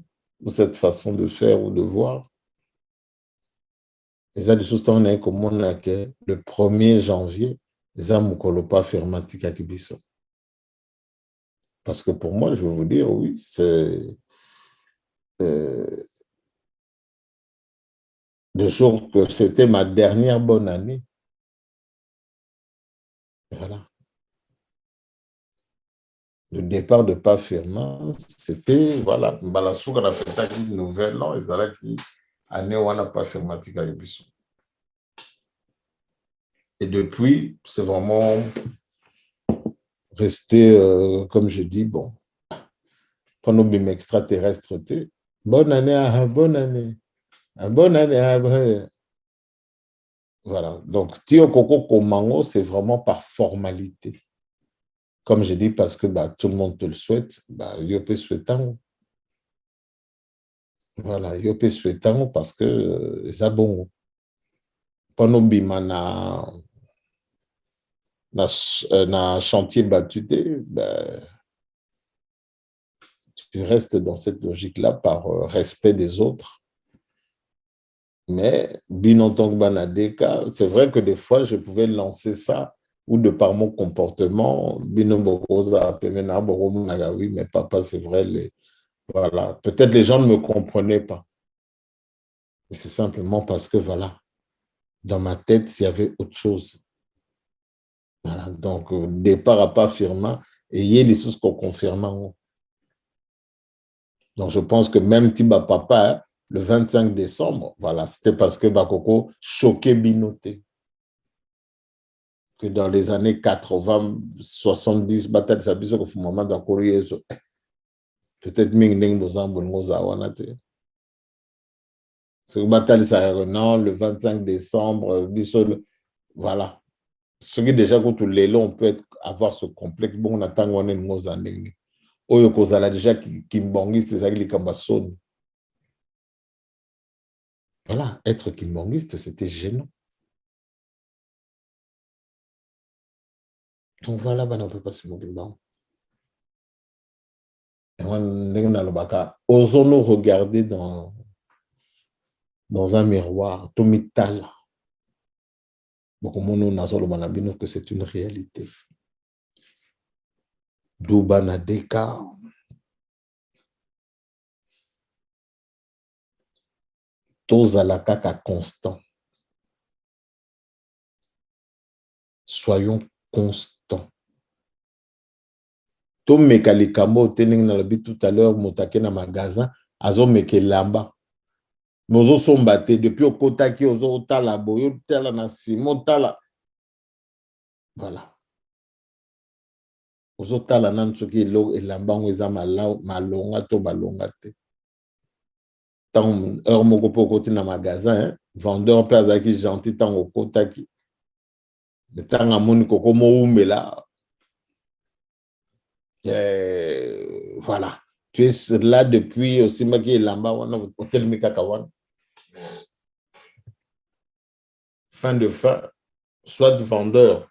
ou cette façon de faire ou de voir, Et ça, des choses, on est comme on a que le 1er janvier, ça ne pas fermatique à Kibiso. Parce que pour moi, je vais vous dire, oui, c'est de jour que c'était ma dernière bonne année. Voilà. Le départ de pas Firmin, c'était, voilà, Balasou, on a fait une nouvelle an, et ça là qui, année où on n'a pas fermatique à Kibiso. Et depuis, c'est vraiment resté, comme je dis, bon, pendant que extraterrestre, bonne année, bonne année. Bonne année. Voilà. Donc, Tio Coco Komango, c'est vraiment par formalité. Comme je dis, parce que bah, tout le monde te le souhaite, bah, Yopé souhaitant. Voilà, Yopé souhaitant parce que ça bon. Pendant bimana na chantier battu, bah, tu restes dans cette logique-là par respect des autres. Mais, c'est vrai que des fois, je pouvais lancer ça, ou de par mon comportement, oui, mais papa, c'est vrai, voilà. Peut-être les gens ne me comprenaient pas. Mais c'est simplement parce que, voilà, dans ma tête, il y avait autre chose. Voilà. Donc, départ à pas firma, et il y a les choses qu'on confirme. Donc, je pense que même Tiba Papa, hein, le 25 décembre, voilà, c'était parce que Bakoko choquait Binoté. Que dans les années 80, 70, peut-être non, le 25 décembre, voilà. Ce qui est déjà que les on peut avoir ce complexe. Bon, on attend qu'on ait une chose en ligne. Oyo kozala déjà qui mbongiste, c'est les kambasson. Voilà, être kimbongiste, c'était gênant. Donc voilà, on ne peut pas se moquer. Osons nous regarder dans un miroir, Tomitala. Que c'est une réalité. Doubanadeka. Tozalakaka constant. Soyons constants. Tom Mekalikamo, tening na lobi tout à l'heure, motake na magasin, azo mekelamba. Mozo sombate, depuis au kotaki, ozo tala boyo, tala na simo, tala. Voilà. Ozo tala nan soki elamba ngweza malonga to balonga te. Tant heure moko po koti na magasin, vendeur pe azaki gentil tant au kotaki. Le temps amoni koko mo umela. Voilà. Tu es là depuis aussi maki elamba wana hotel Mikakawan. Fin de fin, soit vendeur,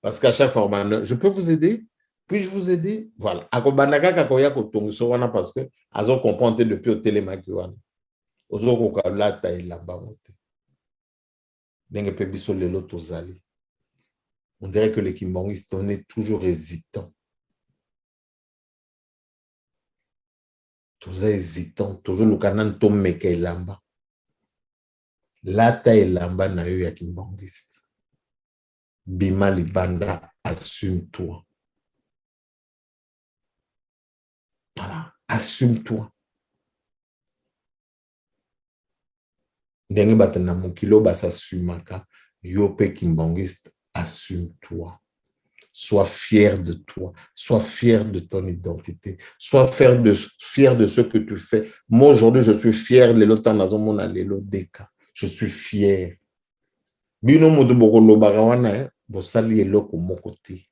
parce qu'à chaque fois, je peux vous aider, puis-je vous aider? Voilà. Parce que azo comprendre depuis au télémakiwan. Ozo kokalata elamba mote. Denge pe biso lelo tozali. On dirait que les kimbongistes, on est toujours hésitant. Toujours hésitant, toujours le canan tomeke elamba. Lata elamba na yo ya kimbongiste. Bima libanda, assume-toi. Voilà, assume-toi. Ndenge batana mokilo basasumaka, yo pe kimbongiste, assume-toi. Sois fier de toi, sois fier de ton identité, sois fier de ce que tu fais. Moi, aujourd'hui, je suis fier de l'Otanazomonalelodeka. Je suis fier. Bino moto bokolo bagawana, bosali eloko mokote.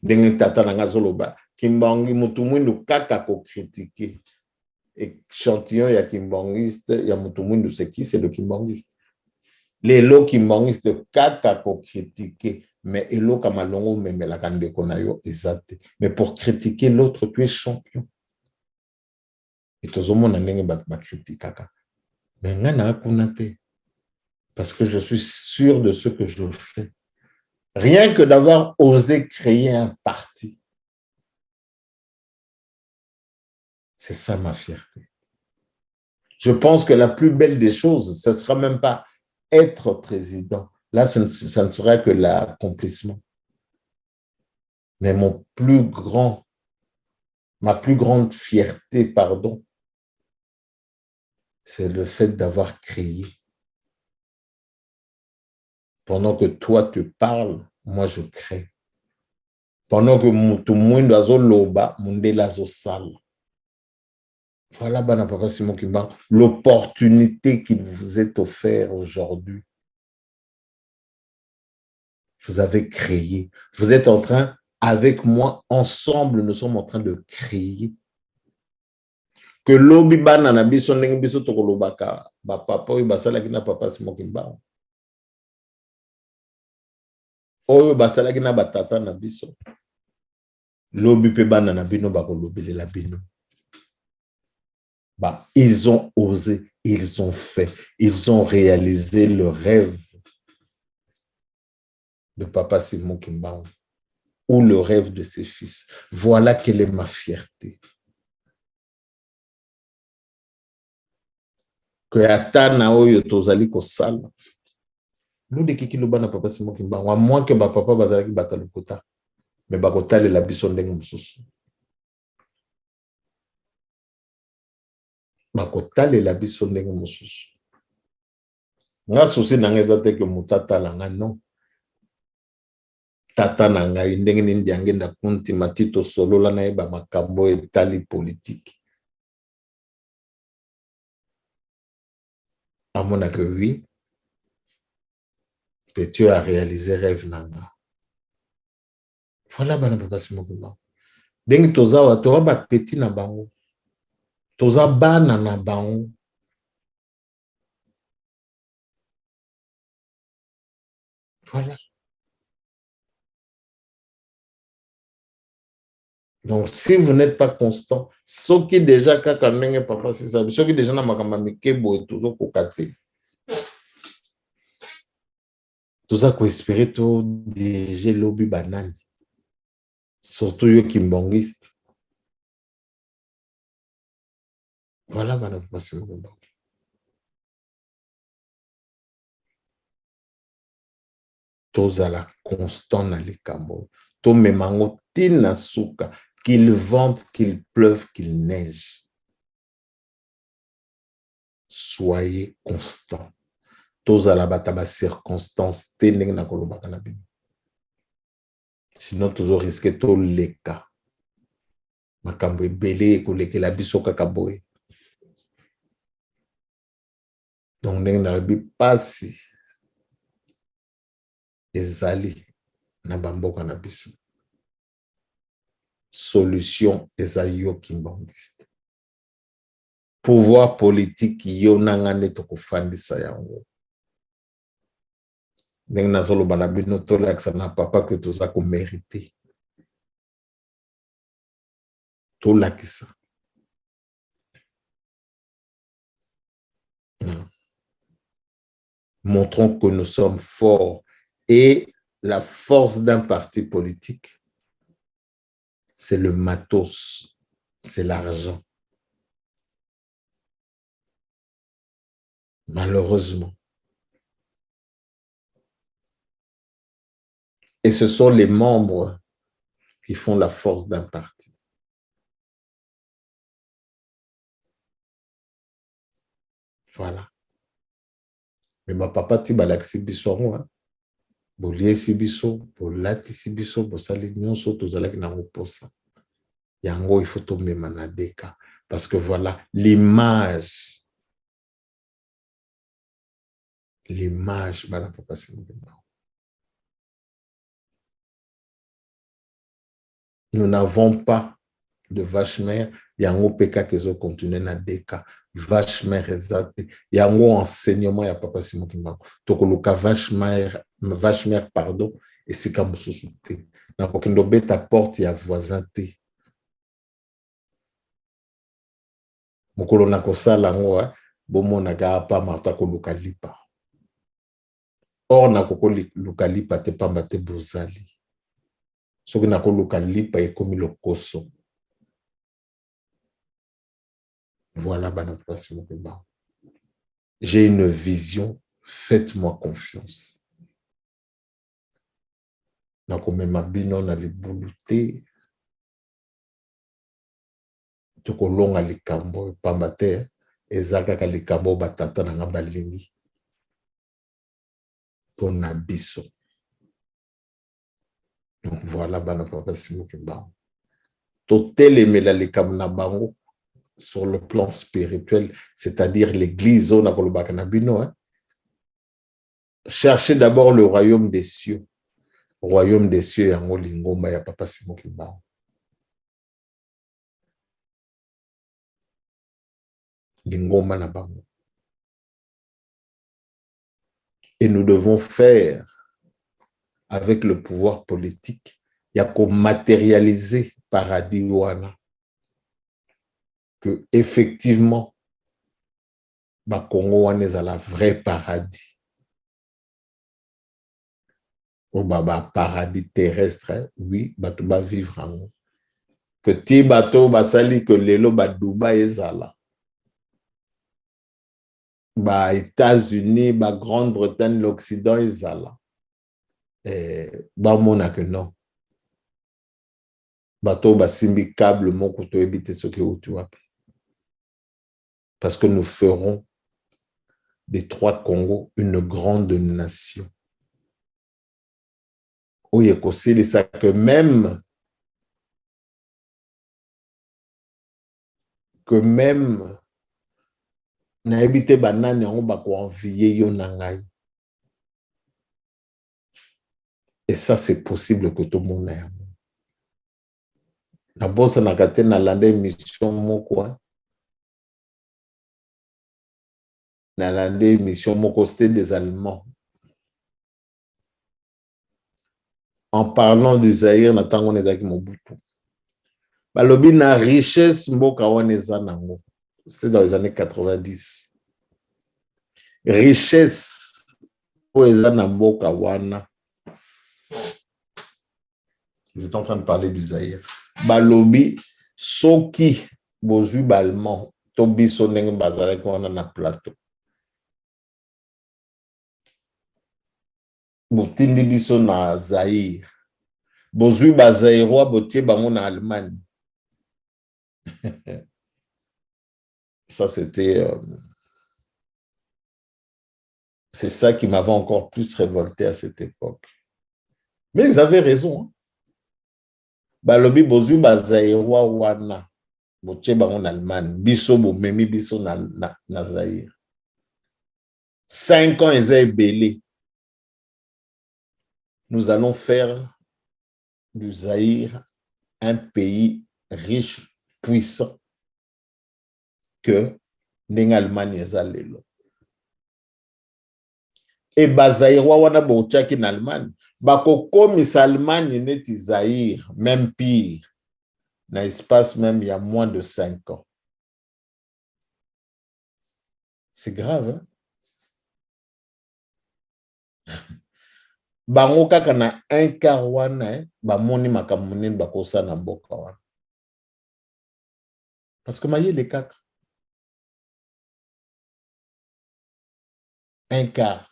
Ndenge tata na ngazoloba, kimbangi moto mwindu kaka ko critiquer. Échantillon ya kimbangiste, ya moto mwindu c'est qui? C'est le kimbangiste. Les lots kimbangiste kaka ko critiquer. Mais elo kamalongo memela kande konayo ezate. Mais pour critiquer l'autre, tu es champion. Et tout le monde a critiqué. Mais parce que je suis sûr de ce que je fais. Rien que d'avoir osé créer un parti, c'est ça ma fierté. Je pense que la plus belle des choses, ce ne sera même pas être président. Là, ça ne sera que l'accomplissement. Mais ma plus grande fierté, pardon, c'est le fait d'avoir créé. Pendant que toi, tu parles, moi, je crée. Pendant que tout le monde a loba, mondela zo sale. Voilà, Bana Papa Simon Kimbangu, l'opportunité qu'il vous est offerte aujourd'hui. Vous avez créé. Vous êtes en train, avec moi, ensemble, nous sommes en train de créer. Que l'obi bana na biso ndenge biso tokolobaka ba papa oyo basalaki na Papa Simon Kimbangu. Oyo basalaki na batata na biso. Lobi pe bana na bino bakolobelela bino. Bah, ils ont osé, ils ont fait, ils ont réalisé le rêve de Papa Simon Kimbangu ou le rêve de ses fils. Voilà quelle est ma fierté. Que atana oyo tozali kosala. Nous de kiki loba na Papa Simon Kimbangu, à moins que ba papa bazalaki batalukota, mais bakotale la biso ndenge mosusu. Bakotale la biso ndenge mosusu. Nga souci na ngeza te que mutata langa non. Tata na ngai ndenge nini yangenda kunti matito solo la na eba makambo etali politique. À mon que oui, que tu as réalisé rêve nanga. Voilà bana Papa Simon Kimbangu. Dengi tozawa toza ba petit na bango. Toza bana na bango. Voilà. Donc, si vous n'êtes pas constant, ceux qui déjà kakandenge papa c'est ça, ceux qui déjà na makamba mikebo et toujours kokate. Tout ça ko espérer tout diriger lobby banani. Surtout yo kimbongiste. Voilà bana Papa Simon Kimbangu. Tozala constant na likambo. To memango tina suka. Qu'il vente, qu'il pleuve, qu'il neige. Soyez constant. Tozala bataba circonstance teneng na kolobaka na bino. Sinon, toujours risqué to leka. Makambo ebele kolekela biso kaka boye. Donc, ndenge na bi pasi ezali na bamboka na biso. Solution ezali yo kimbangiste. Pouvoir politique yo nangane tokofandisa yango. Ndenge nazoloba na bino tolakisa na papa que toza ko mériter. Tolakisa. Montrons que nous sommes forts et la force d'un parti politique, c'est le matos, c'est l'argent. Malheureusement. Et ce sont les membres qui font la force d'un parti. Voilà. Mais ma papa, tu vas l'accibiso, moi. Bolie sibiso, bolati sibiso, bosali nyonso, tozalaki na reposa. Yango, il faut tomber manadeka. Parce que voilà, l'image, madame Papa Simon Kimbangu. Nous n'avons pas de vache mère. Yango peka kezo continue na deka. Vache mère ezate. Yango enseignement ya Papa Simon Kimbangu. Tokoluka vache mère, pardon, et c'est comme sous-souté. Na kokindo beta porte ya voisin te. mokolo na kosala ngo bomonaka pa marta koluka lipa. Or na koluka lipa te pamba te bozali. Soki na koluka lipa ekomi lokoso. Voilà bana pasi mokeba. J'ai une vision, faites-moi confiance. Na komema bino na libulu te. Tokolonga likambo pamba te ezaka likambo batata na nga balingi. Pona biso. Donc voilà bana papa simokeba. Totelemela likambo na bango sur le plan spirituel, c'est-à-dire l'église on a kolobaka na bino. Cherchez d'abord le royaume des cieux. Royaume des cieux yango lingomba ya papa simokeba. Lingomba na bango. Et nous devons faire avec le pouvoir politique, il y a qu'on matérialiser paradis wana. Que effectivement, ba Congo wana est la vrai paradis. Ou ba paradis terrestre, oui, ba tout ba vivre en petit bateau ba sali que lelo ba Dubaï ezala. Ba États-Unis, ba Grande-Bretagne, l'Occident ezala. Ba mona que non. Bateau ba simbi câble moko to ebite ce que tu wapi. Parce que nous ferons des trois Congos une grande nation. Oui, c'est ça que même na habité banane on va envier yo nangai. Et ça c'est possible que tout le monde ait. Na bossa na kate na lande mission moko. Na lande mission moko c'était des Allemands. En parlant du Zaïre, na tango nezaki Mobutu. Balobi na richesse mboka wana eza nango. C'était dans les années 90. Richesse pour eza na mboka wana. Ils étaient en train de parler du Zaïre. Balobi soki bozui balman to biso ndenge bazalaki wana na plateau. Botindi biso na Zaïre. Bozui bazaïrois botie bango na Allemagne. Ça c'était c'est ça qui m'avait encore plus révolté à cette époque. Mais ils avaient raison. Hein? Balobi bozui bazaïrois wana botie bango na Allemagne. Biso bo memi biso na Zaïre. 5 ans ils étaient belés. Nous allons faire du Zaïre un pays riche, puissant, que l'Allemagne est allée. Et Bazaïrois wana bochaki en Allemagne, bako komi Allemagne n'est Zaïre, même pire, dans l'espace même il y a moins de 5 ans. C'est grave, hein? Bango kaka na un quart wana ba moni makamunene bakosa na mboka wana. Parce que mayele kaka un quart.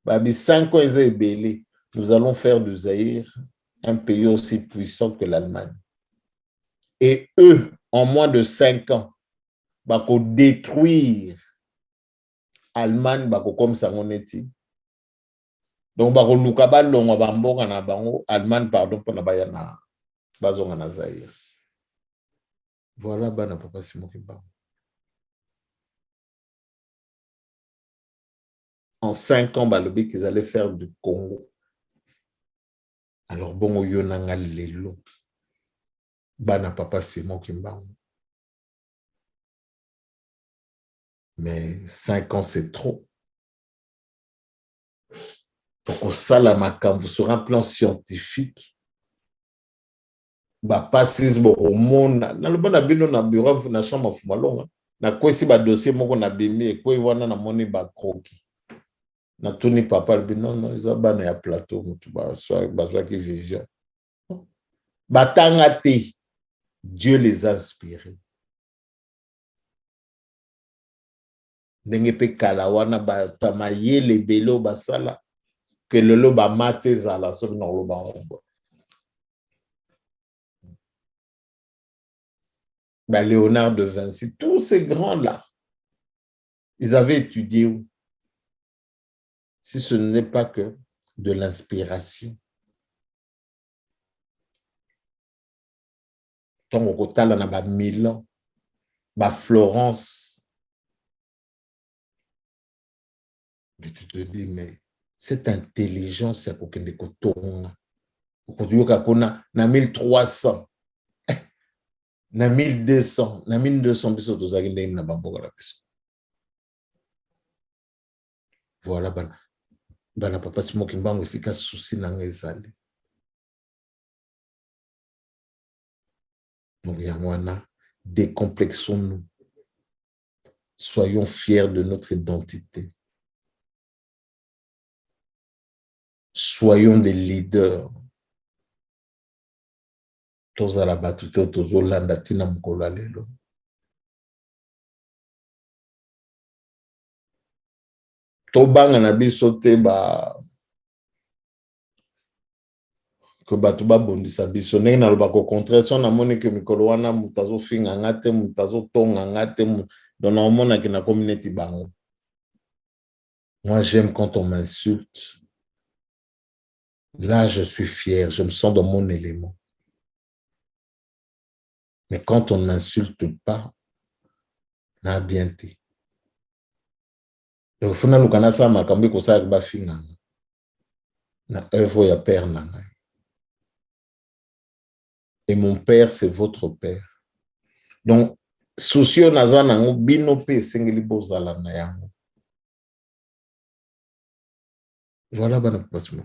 Babi 5 ans ils belé. Nous allons faire du Zaïre un pays aussi puissant que l'Allemagne. Et eux, en moins de 5 ans, bako détruire Allemagne bako comme ça on est. Donc, Allemagne, pardon, pour na bazonga na Zaïre. Voilà, bana papa Simokeba. En 5 ans, balobi qu'ils allaient faire du Congo. Alors, bon, yonanga lelo. Bana papa Simokeba. Mais 5 ans, c'est trop. Pour ça, sur un plan scientifique, bah, pas au monde, dans le bon abino, na bureau, na chambre, na kwesi ba dossier moko na bimi ekwe wana na moni ba kroki na tuni papa le non eza bana ya plateau mutu bazwa ki vision batanga te. Dieu les a inspirés. Ndenge pe kala wana batamaye le belo basala que lelo ba mate zala so na lo ba ombo. Bah, Léonard de Vinci, tous ces grands-là, ils avaient étudié où? Si ce n'est pas que de l'inspiration. Tant au total, on a Milan, Florence. Mais tu te dis, mais cette intelligence, c'est pour qu'elle tourne. Aujourd'hui, on a 1300. Na 1200, na 1200 biso tozaki ndenge na bamboka la biso. Voilà bana papa Simon Kimbangu esika souci nanga ezali. Donc yamwana, décomplexons-nous. Soyons fiers de notre identité. Soyons des leaders. Tozala batuto tozolanda tina mukolo alelo. Tobanga na biso te que batu ba bondisa biso ndenge na loba ko contraction na moni que mikolo wana mutazo finga ngate mutazo tonga ngate dona omona ki na community bango. Moi j'aime quand on m'insulte. Là je suis fier, je me sens dans mon élément. Mais quand on n'insulte pas, na bien te. Donc, il faut que ça makambi ko sa ba finga. Na œuvre ya père nanga. Et mon père c'est votre père. Donc socio nazana ngo bino pe sengeli bozala na yango. Voilà bana passion.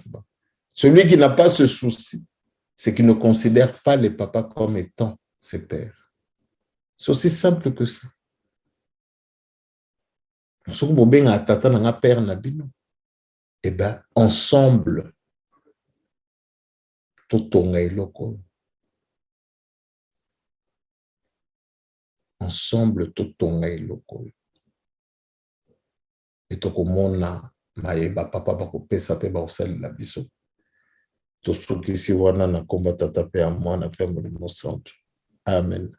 Celui qui n'a pas ce souci, c'est qu'il ne considère pas les papas comme étant ses pères. C'est aussi simple que ça. Eh bien, ensemble, ensemble, et tokomona maeba papa bakopesa pe bakosalela biso. Tosukisi wana na komba tata pe ya mwana pe ya molimo santu. Amen.